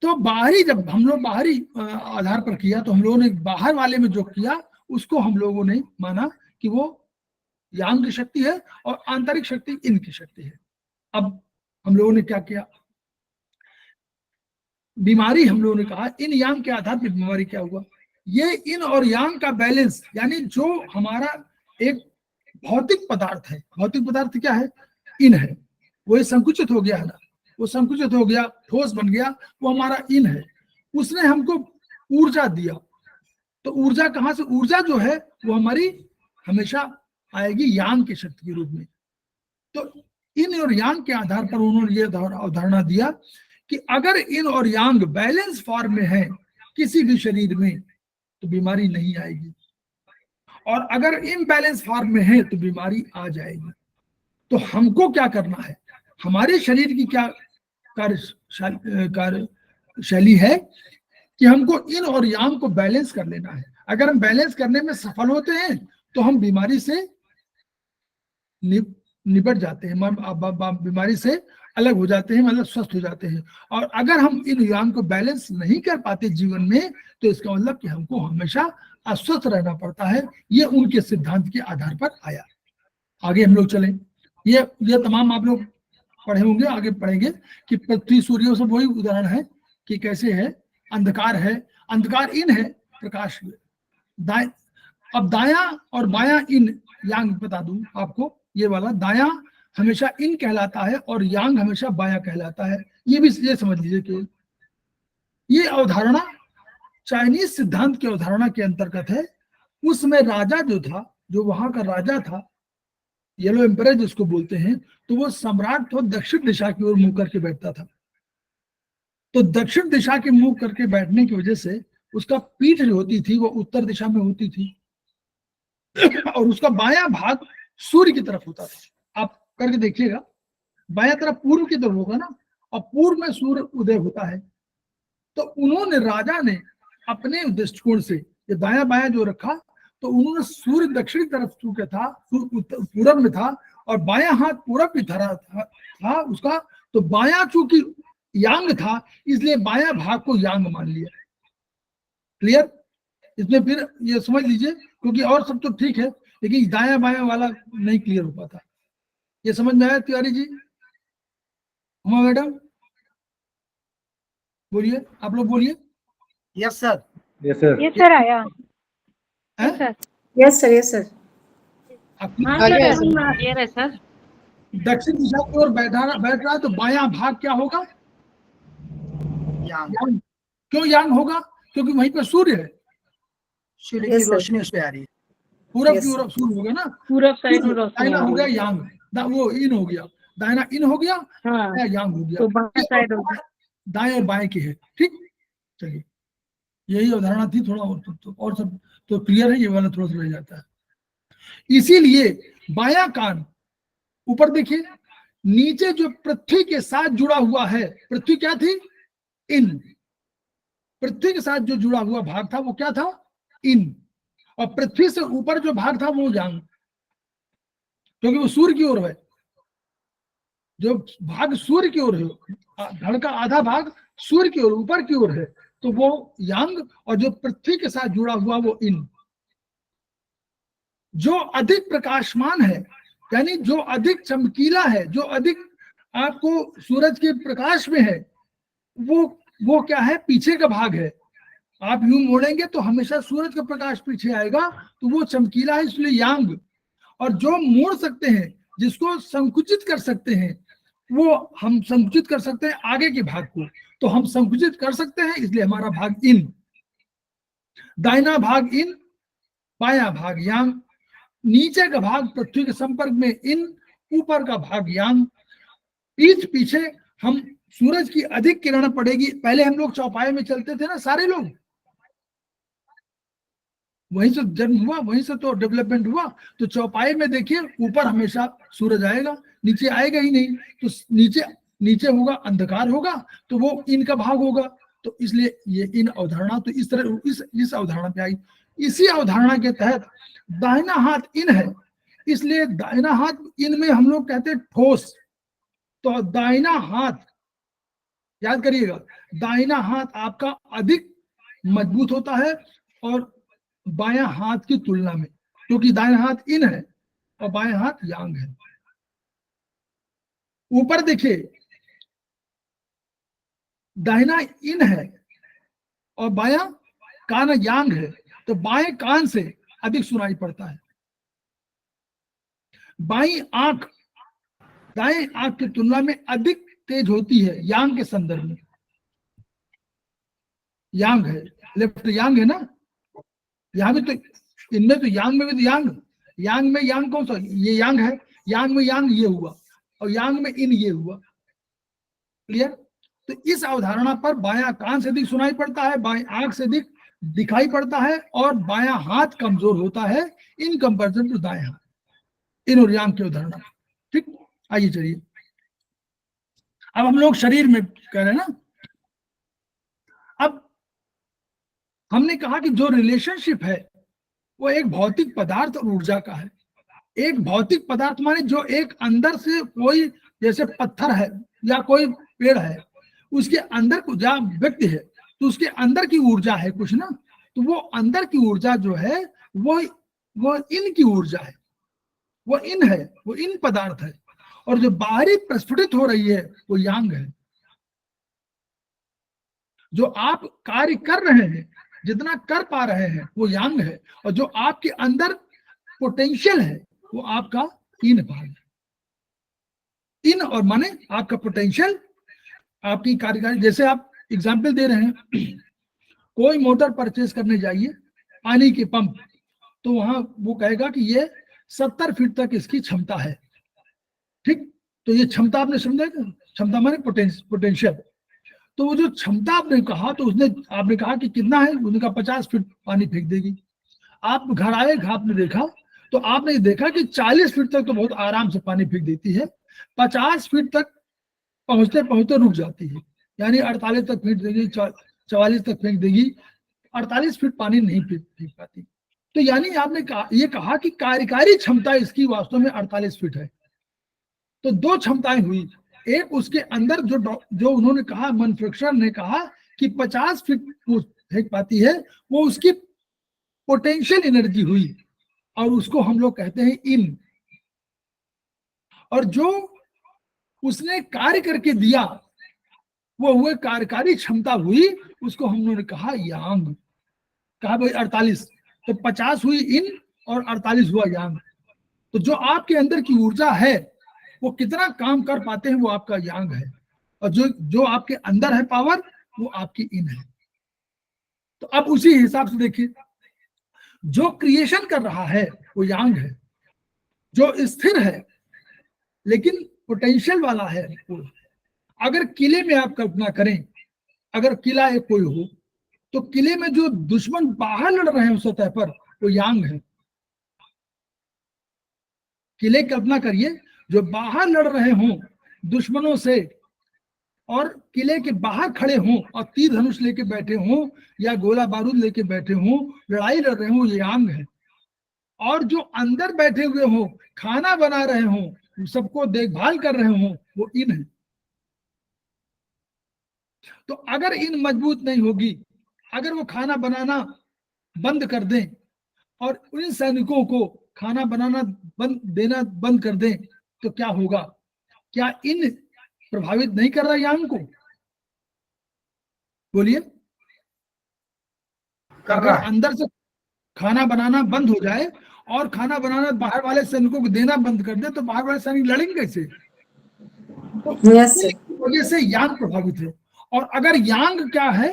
तो बाहरी, जब हम लोग बाहरी आधार पर किया तो हम लोगों ने बाहर वाले में जो किया उसको हम लोगों ने माना कि वो यांग की शक्ति है और आंतरिक शक्ति इन की शक्ति है। अब हम लोगों ने क्या किया, बीमारी हम लोगों ने कहा इन यांग के आधार पर बीमारी क्या हुआ, ये इन और यांग का बैलेंस, यानी जो हमारा एक भौतिक पदार्थ है, भौतिक पदार्थ क्या है, इन है, वो संकुचित हो गया है ना, वो संकुचित हो गया, ठोस बन गया, वो हमारा इन है। उसने हमको ऊर्जा दिया, तो ऊर्जा कहां से, ऊर्जा जो है वो हमारी हमेशा आएगी यांग की शक्ति के रूप में। तो इन और यांग के आधार पर उन्होंने ये अवधारणा दिया कि अगर इन और यांग बैलेंस फॉर्म में है किसी भी शरीर में तो बीमारी नहीं आएगी, और अगर इम्बैलेंस फॉर्म में है तो बीमारी आ जाएगी। तो हमको क्या करना है, हमारे शरीर की क्या कार्यशैली है कि हमको इन और यांग को बैलेंस कर लेना है। अगर हम बैलेंस करने में सफल होते हैं तो हम बीमारी से निपट जाते हैं, बीमारी से अलग हो जाते हैं, मतलब स्वस्थ हो जाते हैं। और अगर हम इन यांग को बैलेंस नहीं कर पाते जीवन में तो इसका मतलब कि हमको हमेशा अस्वस्थ रहना पड़ता है। ये उनके सिद्धांत के आधार पर आया। आगे हम लोग चलें, ये तमाम आप लोग पढ़े होंगे, आगे पढ़ेंगे कि पृथ्वी सूर्य सब वही उदाहरण है कि कैसे है, अंधकार है, अंधकार इन है, प्रकाश अब दाया और बाया इन यांग बता दूं आपको, ये वाला दाया हमेशा इन कहलाता है और यांग हमेशा बाया कहलाता है। ये भी ये समझ लीजिए कि ये अवधारणा चाइनीज सिद्धांत की अवधारणा के अंतर्गत है। उसमें राजा जो था, जो वहां का राजा था, येलो एम्परर जिसको बोलते हैं, तो वो सम्राट तो दक्षिण दिशा की ओर मुंह करके बैठता था। तो दक्षिण दिशा के मुंह करके बैठने की वजह से उसका पीठ जो होती थी वो उत्तर दिशा में होती थी और उसका बायां भाग सूर्य की तरफ होता था। आप करके देखिएगा, बायां तरफ पूर्व की तरफ होगा ना, और पूर्व में सूर्य उदय होता है। तो उन्होंने, राजा ने अपने दृष्टिकोण से ये दाया बाया जो रखा, तो उन्होंने सूर्य दक्षिण तरफ चूंकि था, पूरब में था और बाया हाथ पूरब की तरह था उसका, तो बाया चूंकि यांग था इसलिए बाया भाग को यांग मान लिया। क्लियर? इसमें फिर ये समझ लीजिए, क्योंकि और सब तो ठीक है लेकिन दाया बाया वाला नहीं क्लियर हो पाता। ये समझ में आया तिवारी जी? हुमा मैडम बोलिए, आप लोग बोलिए। Yes sir, yes sir, yes sir आया, yes sir, yes sir, yes sir, yes sir. दक्षिण दिशा की ओर बैठ रहा है तो बायां भाग क्या होगा? यांग। क्यों यांग होगा? क्योंकि वहीं पे सूर्य है, सूर्य की रोशनी उस पे आ रही है। पूरब की ओर सूर्य होगा ना, पूरब साइड में रोशनी दाहिना हो गया यांग, वो इन हो गया, दाहिना इन हो गया, हाँ, यांग हो गया, तो बाएं साइड हो गया, दाएं और बाएं की है। ठीक, चलिए यही अवधारणा थी। थोड़ा और सब तो क्लियर है, ये वाला थोड़ा सा रह जाता है। इसीलिए बायां कान ऊपर देखिए, नीचे जो पृथ्वी के साथ जुड़ा हुआ है, पृथ्वी क्या थी? इन। पृथ्वी के साथ जो जुड़ा हुआ भाग था वो क्या था? इन। और पृथ्वी से ऊपर जो भाग था वो यांग, क्योंकि वो सूर्य की ओर है। जो भाग सूर्य की ओर है, धड़ का आधा भाग सूर्य की ओर ऊपर की ओर है तो वो यांग, और जो पृथ्वी के साथ जुड़ा हुआ वो इन। जो अधिक प्रकाशमान है यानी जो अधिक चमकीला है, जो अधिक आपको सूरज के प्रकाश में है, वो क्या है, पीछे का भाग है। आप यूं मोड़ेंगे तो हमेशा सूरज का प्रकाश पीछे आएगा, तो वो चमकीला है, इसलिए यांग। और जो मोड़ सकते हैं, जिसको संकुचित कर सकते हैं, वो हम संकुचित कर सकते हैं आगे के भाग को, तो हम संकुचित कर सकते हैं, इसलिए हमारा भाग इन। दाहिना भाग इन, बायां भाग यांग। नीचे का भाग पृथ्वी के संपर्क में इन, ऊपर का भाग यांग। पीछे हम सूरज की अधिक किरण पड़ेगी। पहले हम लोग चौपाए में चलते थे ना, सारे लोग, वहीं से जन्म हुआ, वहीं से तो डेवलपमेंट हुआ। तो चौपाए में देखिए ऊपर हमेशा सूरज आएगा, नीचे आएगा ही नहीं। तो नीचे होगा, अंधकार होगा, तो वो इन का भाग होगा। तो इसलिए ये इन अवधारणा तो इस तरह इस अवधारणा पे आई। इसी अवधारणा के तहत दाहिना हाथ इन है, इसलिए दाहिना हाथ इन में हम लोग कहते हैं ठोस। तो दाहिना हाथ, याद करिएगा, दाहिना हाथ आपका अधिक मजबूत होता है और बायां हाथ की तुलना में, क्योंकि दाहिना हाथ इन है और बायां हाथ यांग है। ऊपर देखिए, दाहिना इन है और बायां कान यांग है, तो बाएं कान से अधिक सुनाई पड़ता है। बाईं आंख दाएं आंख की तुलना में अधिक तेज होती है यांग के संदर्भ में। यांग है, लेफ्ट यांग है ना, यहाँ भी तो, इनमें तो यांग में भी तो यांग में यांग कौन सा, ये यांग है, यांग में यांग ये हुआ और यांग में इन ये हुआ। क्लियर? तो इस अवधारणा पर बायां कान से अधिक सुनाई पड़ता है, बाएं आंख से अधिक दिखाई पड़ता है, और बायां हाथ कमजोर होता है इन कंपैरिजन टू दाएं हाथ, इन और यांग की अवधारणा। ठीक, आइए चलिए अब हम लोग शरीर में कह रहे हैं ना। अब हमने कहा कि जो रिलेशनशिप है वो एक भौतिक पदार्थ और ऊर्जा का है। एक भौतिक पदार्थ माने जो एक अंदर से कोई, जैसे पत्थर है या कोई पेड़ है, उसके अंदर कुछ व्यक्ति है तो उसके अंदर की ऊर्जा है कुछ ना, तो वो अंदर की ऊर्जा जो है वो इन की ऊर्जा है, वो इन है, वो इन पदार्थ है। और जो बाहरी प्रस्फुटित हो रही है वो यांग है। जो आप कार्य कर रहे हैं, जितना कर पा रहे हैं वो यांग है, और जो आपके अंदर पोटेंशियल है वो आपका इन भाग है। इन और माने आपका पोटेंशियल, आपकी कार्यकारिता। जैसे आप एग्जाम्पल दे रहे हैं, कोई मोटर परचेज करने जाइए, पानी की पंप, तो वहां वो कहेगा कि ये 70 फीट तक इसकी क्षमता है। ठीक, तो ये क्षमता आपने समझा, क्षमता माने पोटेंशियल। तो वो जो क्षमता आपने कहा, तो आपने कहा कि कितना है, उसने कहा 50 फीट पानी फेंक देगी। आप घर आए, आपने देखा, तो आपने देखा कि 40 फीट तक तो बहुत आराम से पानी फेंक देती है, 50 फीट तक पहुंचते पहुंचते रुक जाती है, यानी 48 तक फेंक देगी, 44 तक फेंक देगी, 48 फीट पानी नहीं फेंक पाती। तो यानी आपने ये कहा कि कार्यकारी क्षमता इसकी वास्तव में 48 फीट है। तो दो क्षमताएं हुई, एक उसके अंदर जो उन्होंने कहा, मैन्युफैक्चरर ने कहा कि 50 फीट फेंक पाती है, वो उसकी पोटेंशियल एनर्जी हुई, और उसको हम लोग कहते हैं इन। और जो उसने कार्य करके दिया वो हुए कार्यकारी क्षमता हुई, उसको हम लोगों ने कहा यांग। कहा भाई 48, तो 50 हुई इन और 48 हुआ यांग। तो जो आपके अंदर की ऊर्जा है वो कितना काम कर पाते हैं वो आपका यांग है, और जो आपके अंदर है पावर वो आपकी इन है। तो अब उसी हिसाब से देखिए, जो क्रिएशन कर रहा है वो यांग है, जो स्थिर है लेकिन पोटेंशियल वाला है वो। अगर किले में आप कल्पना करें, अगर किला एक कोई हो, तो किले में जो दुश्मन बाहर लड़ रहे हैं उस सतह पर, वो यांग है। किले कल्पना करिए, जो बाहर लड़ रहे हों दुश्मनों से, और किले के बाहर खड़े हों और तीर धनुष लेके बैठे हों या गोला बारूद लेके बैठे हों, लड़ाई लड़ रहे हों, ये यांग है। और जो अंदर बैठे हुए हों, खाना बना रहे हों, सबको देखभाल कर रहे हों, वो इन है। तो अगर इन मजबूत नहीं होगी, अगर वो खाना बनाना बंद कर दें और उन सैनिकों को खाना बनाना देना बंद कर दें, तो क्या होगा? क्या इन प्रभावित नहीं कर रहा यांग को? बोलिए। अगर अंदर से खाना बनाना बंद हो जाए और खाना बनाना बाहर वाले सैनिकों को देना बंद कर दे, तो बाहर वाले सैनिक लड़ेंगे कैसे? तो यस सर, वजह से यांग प्रभावित है। और अगर यांग क्या है,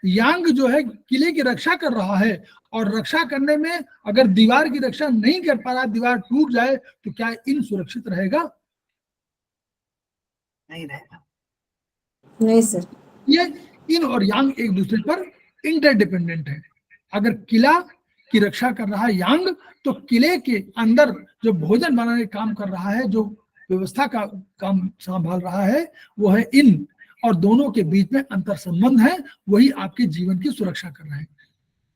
यांग जो है किले की रक्षा कर रहा है, और रक्षा करने में अगर दीवार की रक्षा नहीं कर पा रहा, दीवार टूट जाए, तो क्या इन सुरक्षित रहेगा? नहीं रहेगा। नहीं सर, ये इन और यांग एक दूसरे पर इंटरडिपेंडेंट है। अगर किला की रक्षा कर रहा है यांग, तो किले के अंदर जो भोजन बनाने का काम कर रहा है, जो व्यवस्था का काम संभाल रहा है, वो है इन, और दोनों के बीच में अंतर संबंध है, वही आपके जीवन की सुरक्षा कर रहे हैं।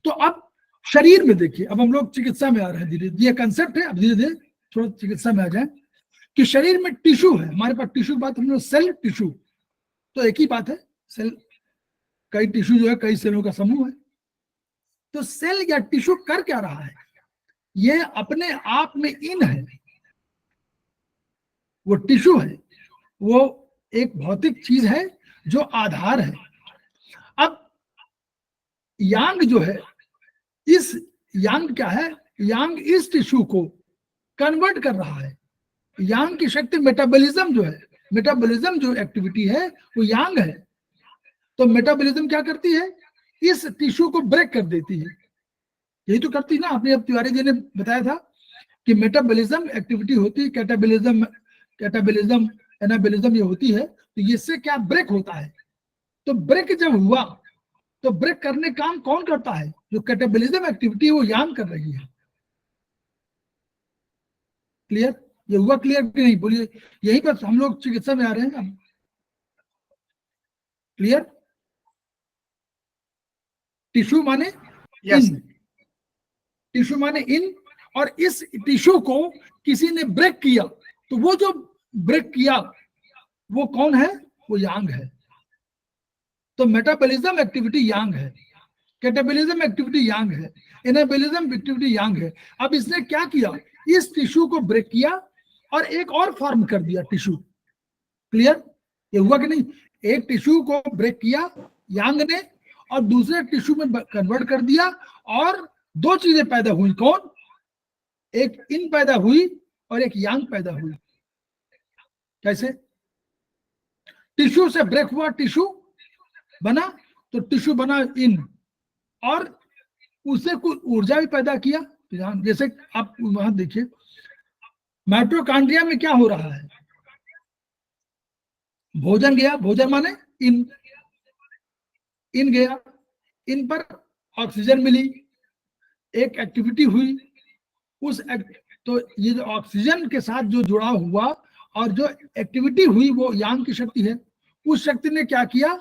तो अब शरीर में देखिए, अब हम लोग चिकित्सा में आ रहे हैं धीरे धीरे, ये कंसेप्ट है, अब धीरे धीरे थोड़ा चिकित्सा में आ जाए कि शरीर में टिश्यू है, हमारे पास टिश्यू की बात, हमने सेल टिश्यू, तो एक ही बात है, सेल कई टिश्यू जो है कई सेलों का समूह है। तो सेल या टिश्यू कर क्या रहा है? ये अपने आप में इन है, वो टिश्यू है, वो एक भौतिक चीज है जो आधार है। अब यांग जो है, इस यांग क्या है, यांग इस टिश्यू को कन्वर्ट कर रहा है। यांग की शक्ति मेटाबॉलिज्म जो है, मेटाबॉलिज्म जो एक्टिविटी है वो यांग है। तो मेटाबॉलिज्म क्या करती है? इस टिश्यू को ब्रेक कर देती है, यही तो करती है ना। आपने अब तिवारी जी ने बताया था कि मेटाबॉलिज्म एक्टिविटी होती है, कैटाबॉलिज्म एनाबॉलिज्म ये होती है, तो इससे क्या ब्रेक होता है। तो ब्रेक जब हुआ, तो ब्रेक करने काम कौन करता है? जो कैटाबॉलिज्म एक्टिविटी वो यांग कर रही है। क्लियर? ये हुआ क्लियर कि नहीं? बोलिए। यही पर हम लोग चिकित्सा में आ रहे हैं ना। क्लियर? टिश्यू माने यस इन, टिश्यू माने इन, और इस टिश्यू को किसी ने ब्रेक किया, तो वो जो ब्रेक किया वो कौन है? वो यांग है। तो मेटाबॉलिज्म एक्टिविटी यांग है, कैटाबॉलिज्म एक्टिविटी यांग है, एनाबॉलिज्म एक्टिविटी यांग है। अब इसने क्या किया? इस टिश्यू को ब्रेक किया और एक और फॉर्म कर दिया टिश्यू। क्लियर? ये हुआ कि नहीं? एक टिश्यू को ब्रेक किया यांग ने और दूसरे टिश्यू में कन्वर्ट कर दिया, और दो चीजें पैदा हुई। कौन? एक इन पैदा हुई और एक यांग पैदा हुई। कैसे? टिश्यू से ब्रेक हुआ, टिश्यू बना, तो टिश्यू बना इन, और उससे कुछ ऊर्जा भी पैदा किया। जैसे आप वहां देखिए, माइटोकॉन्ड्रिया में क्या हो रहा है? भोजन गया, भोजन माने इन गया, इन पर ऑक्सीजन मिली, एक एक्टिविटी हुई, तो ये जो ऑक्सीजन के साथ जो जुड़ा हुआ और जो एक्टिविटी हुई वो यांग की शक्ति है। उस शक्ति ने क्या किया?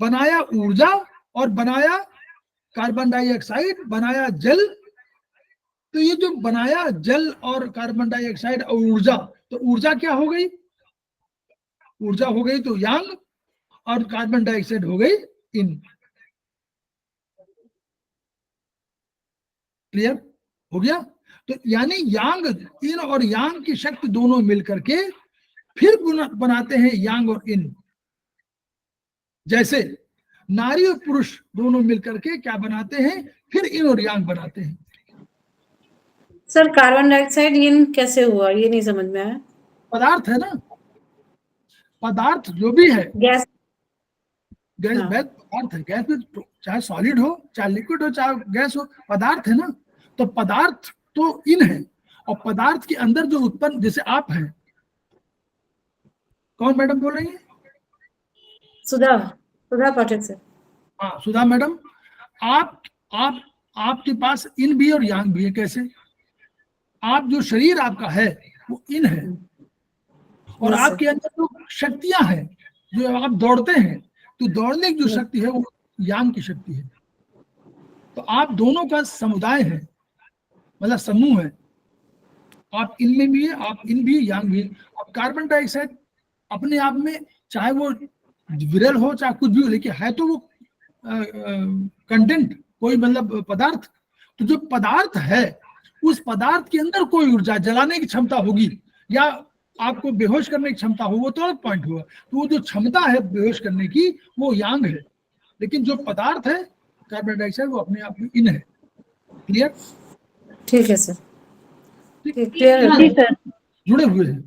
बनाया ऊर्जा और बनाया कार्बन डाइऑक्साइड, बनाया जल। तो ये जो बनाया जल और कार्बन डाइऑक्साइड और ऊर्जा, तो ऊर्जा क्या हो गई? ऊर्जा हो गई तो यांग, और कार्बन डाइऑक्साइड हो गई इन। क्लियर हो गया? तो यानी यांग, इन और यांग की शक्ति दोनों मिलकर के फिर बनाते हैं यांग और इन। जैसे नारी और पुरुष दोनों मिलकर के क्या बनाते हैं? फिर इन और यांग बनाते हैं। सर कार्बन डाइऑक्साइड इन कैसे हुआ, ये नहीं समझ में आया। पदार्थ है ना, पदार्थ जो भी है, गैस, गैस हाँ। वैध पदार्थ है। गैस में चाहे सॉलिड हो, चाहे लिक्विड हो, चाहे गैस हो, पदार्थ है ना। तो पदार्थ तो इन है, और पदार्थ के अंदर जो उत्पन्न, जैसे आप हैं, कौन मैडम बोल रही है? सुधा पाठक सर। हाँ सुधा मैडम, आपके पास इन भी और यांग भी है। कैसे? आप जो शरीर आपका है वो इन है, और Yes, आपके अंदर जो शक्तियां हैं, जो आप दौड़ते हैं, तो दौड़ने की जो शक्ति है वो यांग की शक्ति है। तो आप दोनों का समुदाय है, मतलब समूह है। आप इनमें भी है, आप इन भी, यांग भी है। अब कार्बन डाइऑक्साइड अपने आप में, चाहे वो विरल हो चाहे कुछ भी हो, लेकिन है तो वो कंटेंट, कोई मतलब पदार्थ। तो जो पदार्थ है उस पदार्थ के अंदर कोई ऊर्जा, जलाने की क्षमता होगी या आपको बेहोश करने की क्षमता हो, वो तो अलग पॉइंट हुआ। तो वो जो क्षमता है बेहोश करने की वो यांग है, लेकिन जो पदार्थ है कार्बन डाइऑक्साइड वो अपने आप में इन है। क्लियर? ठीक है सर, क्लियर है। जी सर। जुड़े हुए हैं,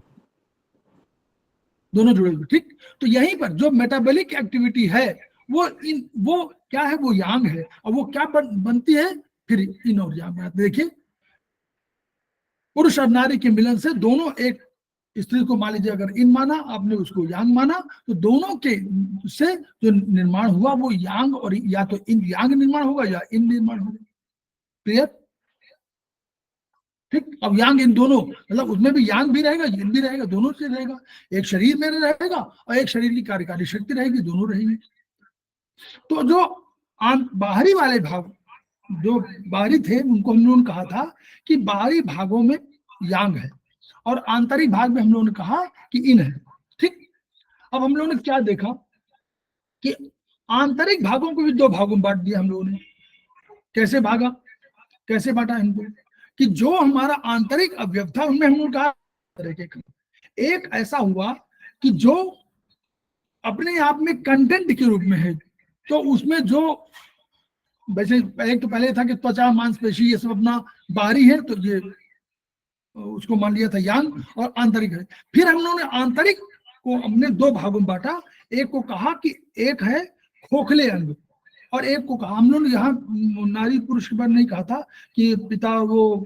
दोनों जुड़े हुए। ठीक, तो यहीं पर जो मेटाबॉलिक एक्टिविटी है वो क्या है, वो यांग है। और वो क्या बनती है फिर इन और यांग में। देखिए, पुरुष और नारी के मिलन से दोनों, एक स्त्री को मान लीजिए अगर इन माना आपने, उसको यांग माना, तो दोनों के से जो निर्माण हुआ वो यांग, और या तो इन यांग निर्माण होगा या इन निर्माण होगा। क्लियर? ठीक, अब यांग इन दोनों, मतलब उसमें भी यांग भी रहेगा, yin भी रहेगा, दोनों से रहेगा। एक शरीर में रहेगा और एक शरीर की कार्यकारी शक्ति रहेगी, दोनों रहेंगे। तो जो बाहरी वाले भाग, जो बाहरी थे, उनको हम लोगों ने कहा था कि बाहरी भागों में यांग है और आंतरिक भाग में हम लोगों ने कहा कि इन है। ठीक, अब हम लोगों ने क्या देखा कि आंतरिक भागों को भी दो भागों में बांट दिया हम लोगों ने। कैसे भागा, कैसे बांटा इनको, कि जो हमारा आंतरिक अवयव था उनमें हम लोग कहा तरह के, एक ऐसा हुआ कि जो अपने आप में कंटेंट के रूप में है, तो उसमें जो वैसे एक तो पहले था कि त्वचा मांसपेशी ये सब अपना बाहरी है, तो ये उसको मान लिया था यांग, और आंतरिक है। फिर हम लोगों ने आंतरिक को हमने दो भागों में बांटा। एक को कहा कि एक है खोखले अंग, और एक को कहा, हम लोगों ने यहाँ नारी पुरुष के बारे में नहीं कहा था कि पिता वो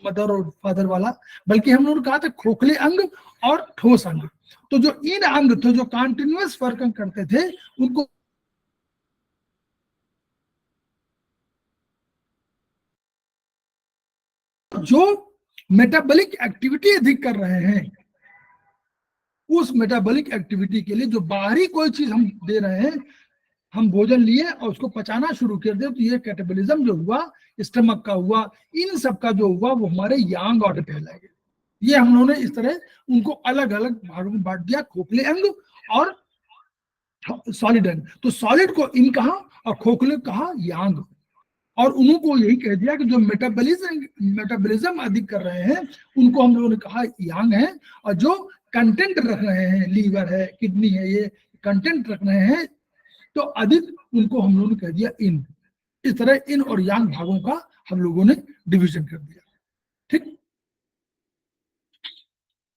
मदर और फादर वाला, बल्कि हम लोगों ने कहा था खोखले अंग और ठोस अंग। तो जो इन अंग थे जो कंटिन्यूअस वर्क करते थे उनको जो मेटाबॉलिक एक्टिविटी अधिक कर रहे हैं, उस मेटाबॉलिक एक्टिविटी के लिए जो बाहरी कोई चीज हम दे रहे हैं, हम भोजन लिए और उसको पचाना शुरू कर दे, तो ये कैटाबॉलिज्म जो हुआ, स्टमक का हुआ, इन सब का जो हुआ, वो हमारे यांग ऑर्डर कहलाएंगे। ये हम लोगों ने इस तरह उनको अलग अलग भागों में बांट दिया, खोखले अंग और सॉलिड अंग। तो सॉलिड को इन कहा और खोखले कहा यांग, और उनको यही कह दिया कि जो मेटाबॉलिज्म अधिक कर रहे हैं उनको हम लोगों ने कहा यांग है, और जो कंटेंट रख रहे हैं, लीवर है, किडनी है, ये कंटेंट रख रहे हैं तो अधिक, उनको हम लोगों ने कह दिया इन। इस तरह इन और यांग भागों का हम लोगों ने डिवीजन कर दिया। ठीक,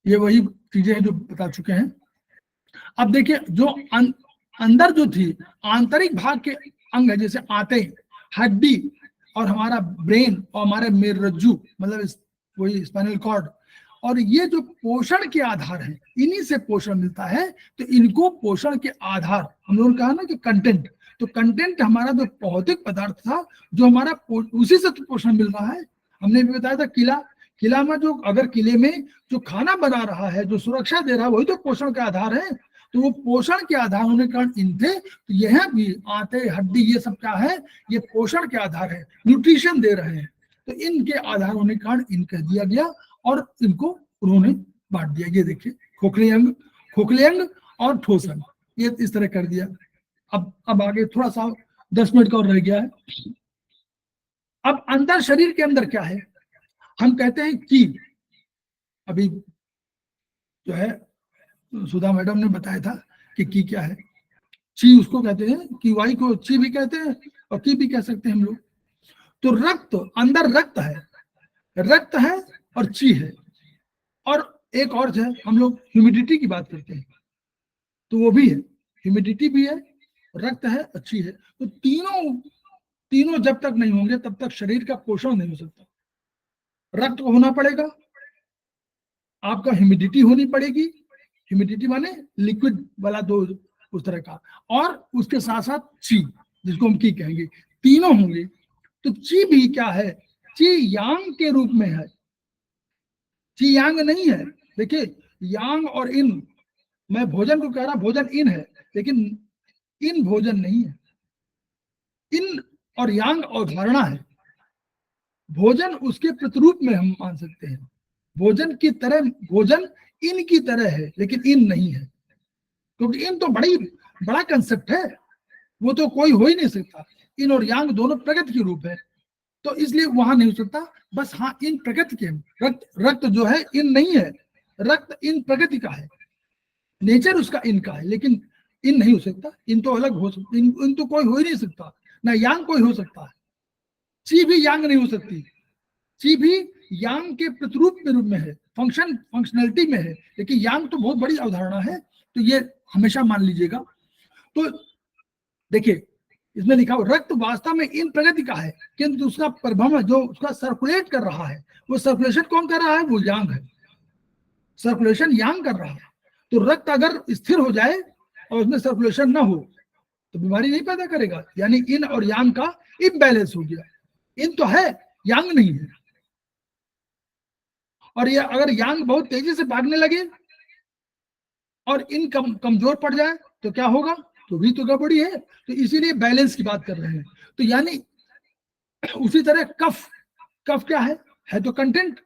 ये वही चीजें हैं जो बता चुके हैं। अब देखिए, जो अंदर जो थी आंतरिक भाग के अंग है, जैसे आंतें, हड्डी और हमारा ब्रेन और हमारे मेरुरज्जु, मतलब वही स्पाइनल कॉर्ड, और ये जो पोषण के आधार हैं, इन्हीं से पोषण मिलता है। तो इनको पोषण के आधार हम लोगों ने कहा ना कि कंटेंट, तो कंटेंट हमारा जो भौतिक पदार्थ था जो हमारा उसी से तो पोषण मिल रहा है। हमने भी बताया था किला में जो, अगर किले में जो खाना बना रहा है, जो सुरक्षा दे रहा है, वही तो पोषण के आधार है। तो वो पोषण के आधार होने के कारण इन थे। तो यह भी आंतें, हड्डी, ये सब क्या है, ये पोषण के आधार है, न्यूट्रिशन दे रहे हैं। तो इनके आधार होने के कारण इन कह दिया गया और इनको उन्होंने बांट दिया। ये देखिए, खोखले अंग और ठोस अंग, ये इस तरह कर दिया। अब आगे थोड़ा सा 10 मिनट का और रह गया है। अब अंदर शरीर के अंदर क्या है, हम कहते हैं कि अभी जो है सुधा मैडम ने बताया था कि क्या है। ची उसको कहते हैं, की वाई को ची भी कहते हैं और की भी कह सकते हैं हम लोग। तो रक्त, अंदर रक्त है और ची है, और एक और है, हम लोग ह्यूमिडिटी की बात करते हैं तो वो भी है, ह्यूमिडिटी भी है, रक्त है, अच्छी है। तो तीनों जब तक नहीं होंगे तब तक शरीर का पोषण नहीं हो सकता। रक्त होना पड़ेगा, आपका ह्यूमिडिटी होनी पड़ेगी, ह्यूमिडिटी माने लिक्विड वाला दो उस तरह का, और उसके साथ साथ ची, जिसको हम की कहेंगे, तीनों होंगे। तो ची भी क्या है, ची यांग के रूप में है, ची यांग नहीं है। देखिए, यांग और इन, मैं भोजन को कह रहा, भोजन इन है, लेकिन इन भोजन नहीं है। इन और यांग अवधारणा है, भोजन उसके प्रतिरूप में हम मान सकते हैं। भोजन की तरह, भोजन इन की तरह है लेकिन इन नहीं है। क्योंकि इन तो बड़ा कंसेप्ट है, वो तो कोई हो ही नहीं सकता। इन और यांग दोनों प्रकृति के रूप है, तो इसलिए वहां नहीं हो सकता। बस हाँ, इन प्रकृति के, रक्त जो है इन नहीं है, रक्त इन प्रकृति का है, नेचर उसका इनका है, लेकिन इन नहीं हो सकता। इन तो अलग हो सकता, इन तो कोई हो ही नहीं सकता, ना यांग कोई हो सकता है, ची भी यांग नहीं हो सकती। ची भी यांग के प्रतिरूप में रूप में है, फंक्शनलिटी में है, लेकिन यांग तो बहुत बड़ी अवधारणा है, तो ये हमेशा मान लीजिएगा। तो देखिए इसमें लिखा हो रक्त वास्तव में इन प्रगति का है, किंतु उसका प्रभव जो उसका सर्कुलेट कर रहा है, वो सर्कुलेशन कौन कर रहा है? वो यांग है, सर्कुलेशन यांग कर रहा है। तो रक्त अगर स्थिर हो जाए और उसमें सर्कुलेशन ना हो तो बीमारी नहीं पैदा करेगा, यानी इन और यांग का इम्बैलेंस हो गया। इन तो है, यांग नहीं है। और ये अगर यांग बहुत तेजी से भागने लगे और इन कमजोर पड़ जाए तो क्या होगा? तो भी तो गड़बड़ी है। तो इसीलिए बैलेंस की बात कर रहे हैं। तो यानी उसी तरह कफ क्या है तो कंटेंट।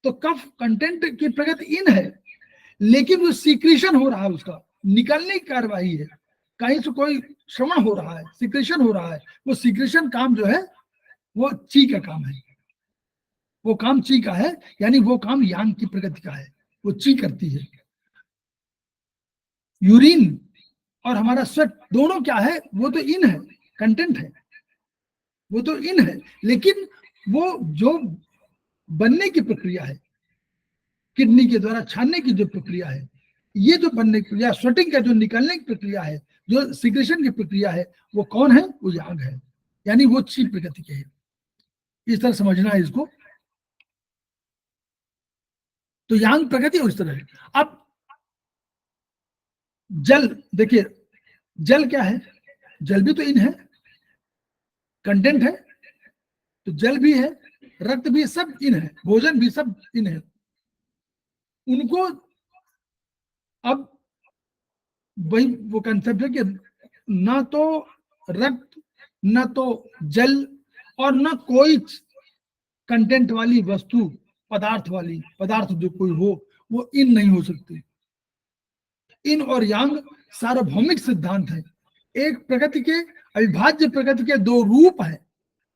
तो कफ कंटेंट की प्रगति इन है, लेकिन वो सीक्रेशन हो रहा है, उसका निकलने की कार्रवाई है, कहीं से कोई श्रवण हो रहा है, सीक्रेशन हो रहा है। वो सीक्रेशन काम जो है वो ची का काम है, वो काम ची का है, यानी वो काम यांग की प्रगति का है, वो ची करती है। यूरिन और हमारा स्वेट दोनों क्या है? वो तो इन है, कंटेंट है, वो तो इन है, लेकिन वो जो बनने की प्रक्रिया है, किडनी के द्वारा छानने की जो प्रक्रिया है, ये जो बनने की प्रक्रिया, स्वेटिंग का जो निकलने की प्रक्रिया है, जो सीक्रेशन की प्रक्रिया है, वो कौन है? वो यांग है, यानी वो ची प्रगति के है। इस तरह समझना है इसको। तो यांग प्रगति उस तरह है। अब जल देखिए, जल क्या है? जल भी तो इन है, कंटेंट है, तो जल भी है, रक्त भी, सब इन है, भोजन भी सब इन है। उनको अब वही वो कंसेप्ट है कि ना तो रक्त, ना तो जल, और ना कोई कंटेंट वाली वस्तु, पदार्थ जो कोई हो, वो इन नहीं हो सकते। इन और यांग सार्वभौमिक सिद्धांत है। एक प्रकृति के, अविभाज्य प्रकृति के दो रूप है,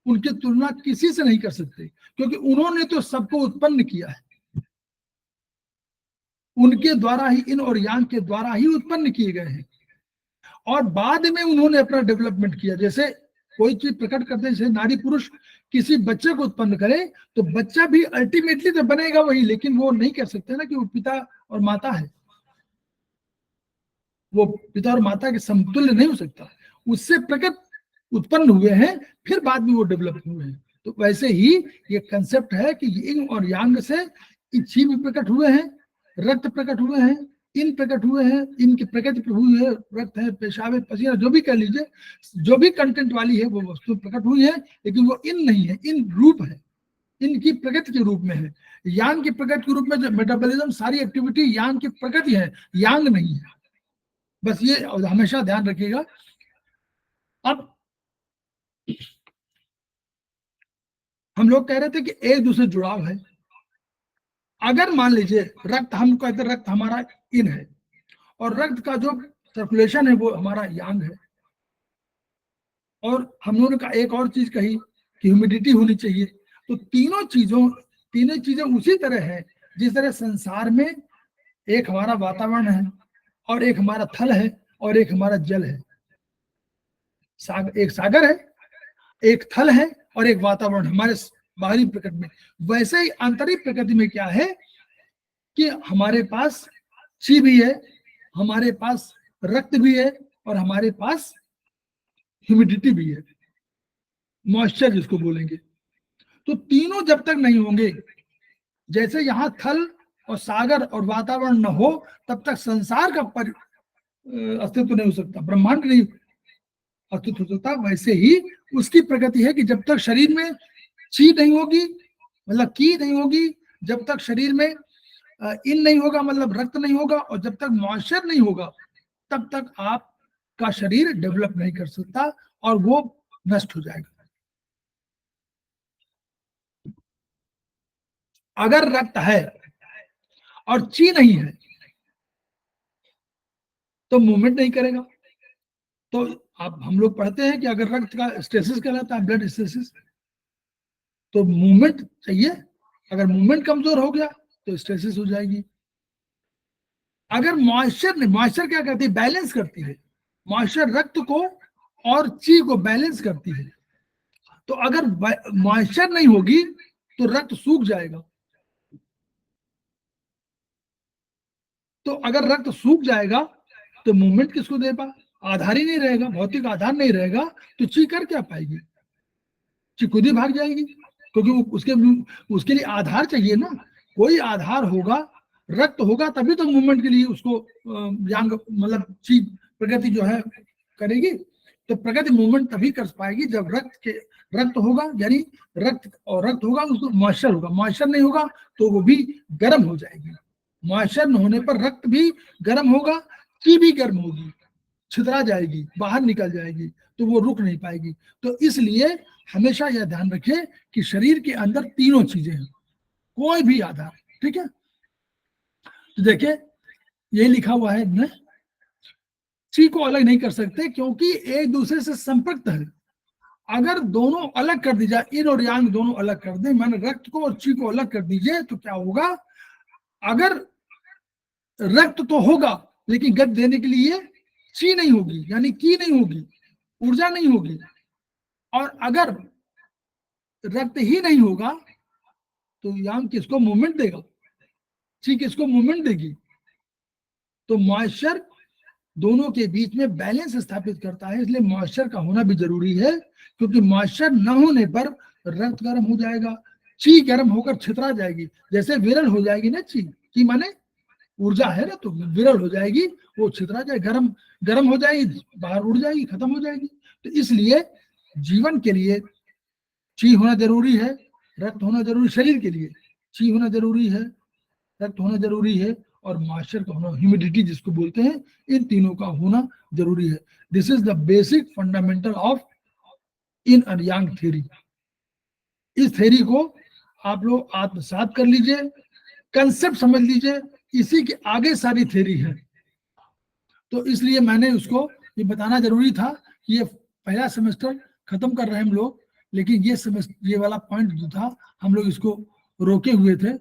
उनकी तुलना किसी से नहीं कर सकते, क्योंकि उन्होंने तो सबको उत्पन्न किया है, उनके द्वारा ही, इन और यांग के द्वारा ही उत्पन्न किए गए हैं, और बाद में उन्होंने अपना डेवलपमेंट किया। जैसे कोई चीज प्रकट करते हैं, जैसे नारी पुरुष किसी बच्चे को उत्पन्न करे, तो बच्चा भी अल्टीमेटली तो बनेगा वही, लेकिन वो नहीं कह सकते ना कि वो पिता और माता है, वो पिता और माता के समतुल्य नहीं हो सकता। उससे प्रकट उत्पन्न हुए हैं, फिर बाद में वो डेवलप हुए हैं। तो वैसे ही ये कंसेप्ट है कि इन और यांग से ची भी प्रकट हुए हैं, रक्त प्रकट हुए हैं, इन प्रकट हुए हैं, इनकी प्रकृति हुई है, रक्त है, पेशाब है, पसीना, जो भी कह लीजिए, जो भी कंटेंट वाली है वो वस्तु प्रकट हुई है, लेकिन वो इन नहीं है, इन रूप है, इनकी प्रकृति के रूप में है। यांग की प्रकृति के रूप में जो मेटाबॉलिज्म, सारी एक्टिविटी यांग की प्रकृति है, यांग नहीं है। बस ये हमेशा ध्यान रखिएगा। अब हम लोग कह रहे थे कि एक दूसरे जुड़ाव है। अगर मान लीजिए रक्त, हम कहते हैं रक्त हमारा इन है, और रक्त का जो सर्कुलेशन है वो हमारा यांग है, और हम लोगों ने का एक और चीज कही कि ह्यूमिडिटी होनी चाहिए। तो तीनों चीजें उसी तरह है जिस तरह संसार में एक हमारा वातावरण है, और एक हमारा थल है, और एक हमारा जल है। एक सागर है, एक थल है, और एक वातावरण हमारे बाहरी प्रकृति में। वैसे ही आंतरिक प्रकृति में क्या है कि हमारे पास ची भी है, हमारे पास रक्त भी है, और हमारे पास ह्यूमिडिटी भी है, मॉइस्चर जिसको बोलेंगे। तो तीनों जब तक नहीं होंगे, जैसे यहाँ थल और सागर और वातावरण न हो, तब तक संसार का अस्तित्व नहीं हो सकता, ब्रह्मांड नहीं अस्तित्व हो सकता। वैसे ही उसकी प्रगति है कि जब तक शरीर में ची नहीं होगी, मतलब की नहीं होगी, जब तक शरीर में इन नहीं होगा, मतलब रक्त नहीं होगा, और जब तक मॉइस्चर नहीं होगा, तब तक आपका शरीर डेवलप नहीं कर सकता, और वो नष्ट हो जाएगा। अगर रक्त है और ची नहीं है, तो मूवमेंट नहीं करेगा। तो अब हम लोग पढ़ते हैं कि अगर रक्त का स्टेसिस कहलाता है, ब्लड स्टेसिस, तो मूवमेंट चाहिए। अगर मूवमेंट कमजोर हो गया तो स्टेसिस हो जाएगी। अगर मॉइस्चर क्या करती है, बैलेंस करती है। मॉइस्चर रक्त को और ची को बैलेंस करती है। तो अगर मॉइस्चर नहीं होगी तो रक्त सूख जाएगा। तो अगर रक्त सूख जाएगा तो मूवमेंट किसको दे पा, आधार ही नहीं रहेगा, भौतिक आधार नहीं रहेगा, तो ची कर क्या पाएगी, ची खुद ही भाग जाएगी, क्योंकि उसके लिए आधार चाहिए ना। कोई आधार होगा, रक्त होगा, तभी तो मूवमेंट के लिए उसको यांग मतलब ची प्रगति जो है करेगी। तो प्रगति मूवमेंट तभी कर पाएगी जब रक्त होगा, यानी रक्त होगा, उसको मॉइस्चर होगा। मॉइस्चर नहीं होगा तो वो भी गर्म हो जाएगी। मॉइस्चर न होने पर रक्त भी गर्म होगा, ची भी गर्म होगी, छितरा जाएगी, बाहर निकल जाएगी, तो वो रुक नहीं पाएगी। तो इसलिए हमेशा यह ध्यान रखें कि शरीर के अंदर तीनों चीजें हैं, कोई भी आधार, ठीक है। तो देखिए ये लिखा हुआ है इसमें, ची को अलग नहीं कर सकते क्योंकि एक दूसरे से संपर्क है। अगर दोनों अलग कर दी जाए, इन और यांग दोनों अलग कर दें, माने रक्त को और ची को अलग कर दीजिए, तो क्या होगा, अगर रक्त तो होगा लेकिन गति देने के लिए ची नहीं होगी, यानी की नहीं होगी, ऊर्जा नहीं होगी। और अगर रक्त ही नहीं होगा तो यांग किसको मूवमेंट देगा, ची किसको मूवमेंट देगी। तो मॉइस्चर दोनों के बीच में बैलेंस स्थापित करता है, इसलिए मॉइस्चर का होना भी जरूरी है, क्योंकि मॉइस्चर न होने पर रक्त गर्म हो जाएगा, ची गर्म होकर छितरा जाएगी। जैसे विरल हो जाएगी ना ची माने ऊर्जा है ना, तो विरल हो जाएगी, वो छितरा जाए, गर्म हो जाएगी, बाहर उड़ जाएगी, खत्म हो जाएगी। तो इसलिए जीवन के लिए ची होना जरूरी है, रक्त होना जरूरी, शरीर के लिए ची होना जरूरी है, रक्त होना जरूरी है, और मॉइस्चर का होना, ह्यूमिडिटी जिसको बोलते हैं, इन तीनों का होना जरूरी है। This is the basic fundamental of yin और यांग थ्योरी। इस थ्योरी को आप लोग आत्मसात कर लीजिए, कंसेप्ट समझ लीजिए, इसी के आगे सारी थ्योरी है। तो इसलिए मैंने उसको ये बताना जरूरी था कि ये पहला सेमेस्टर खत्म कर रहे हैं हम लोग, लेकिन ये वाला पॉइंट जो था हम लोग इसको रोके हुए थे,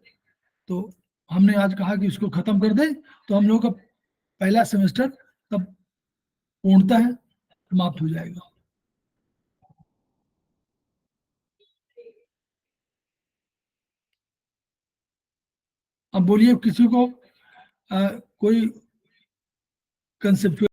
तो हमने आज कहा कि इसको खत्म कर दे, तो हम लोग का पहला सेमेस्टर तब पूर्णतः है समाप्त हो जाएगा। अब बोलिए किसी को कोई कंसेप्ट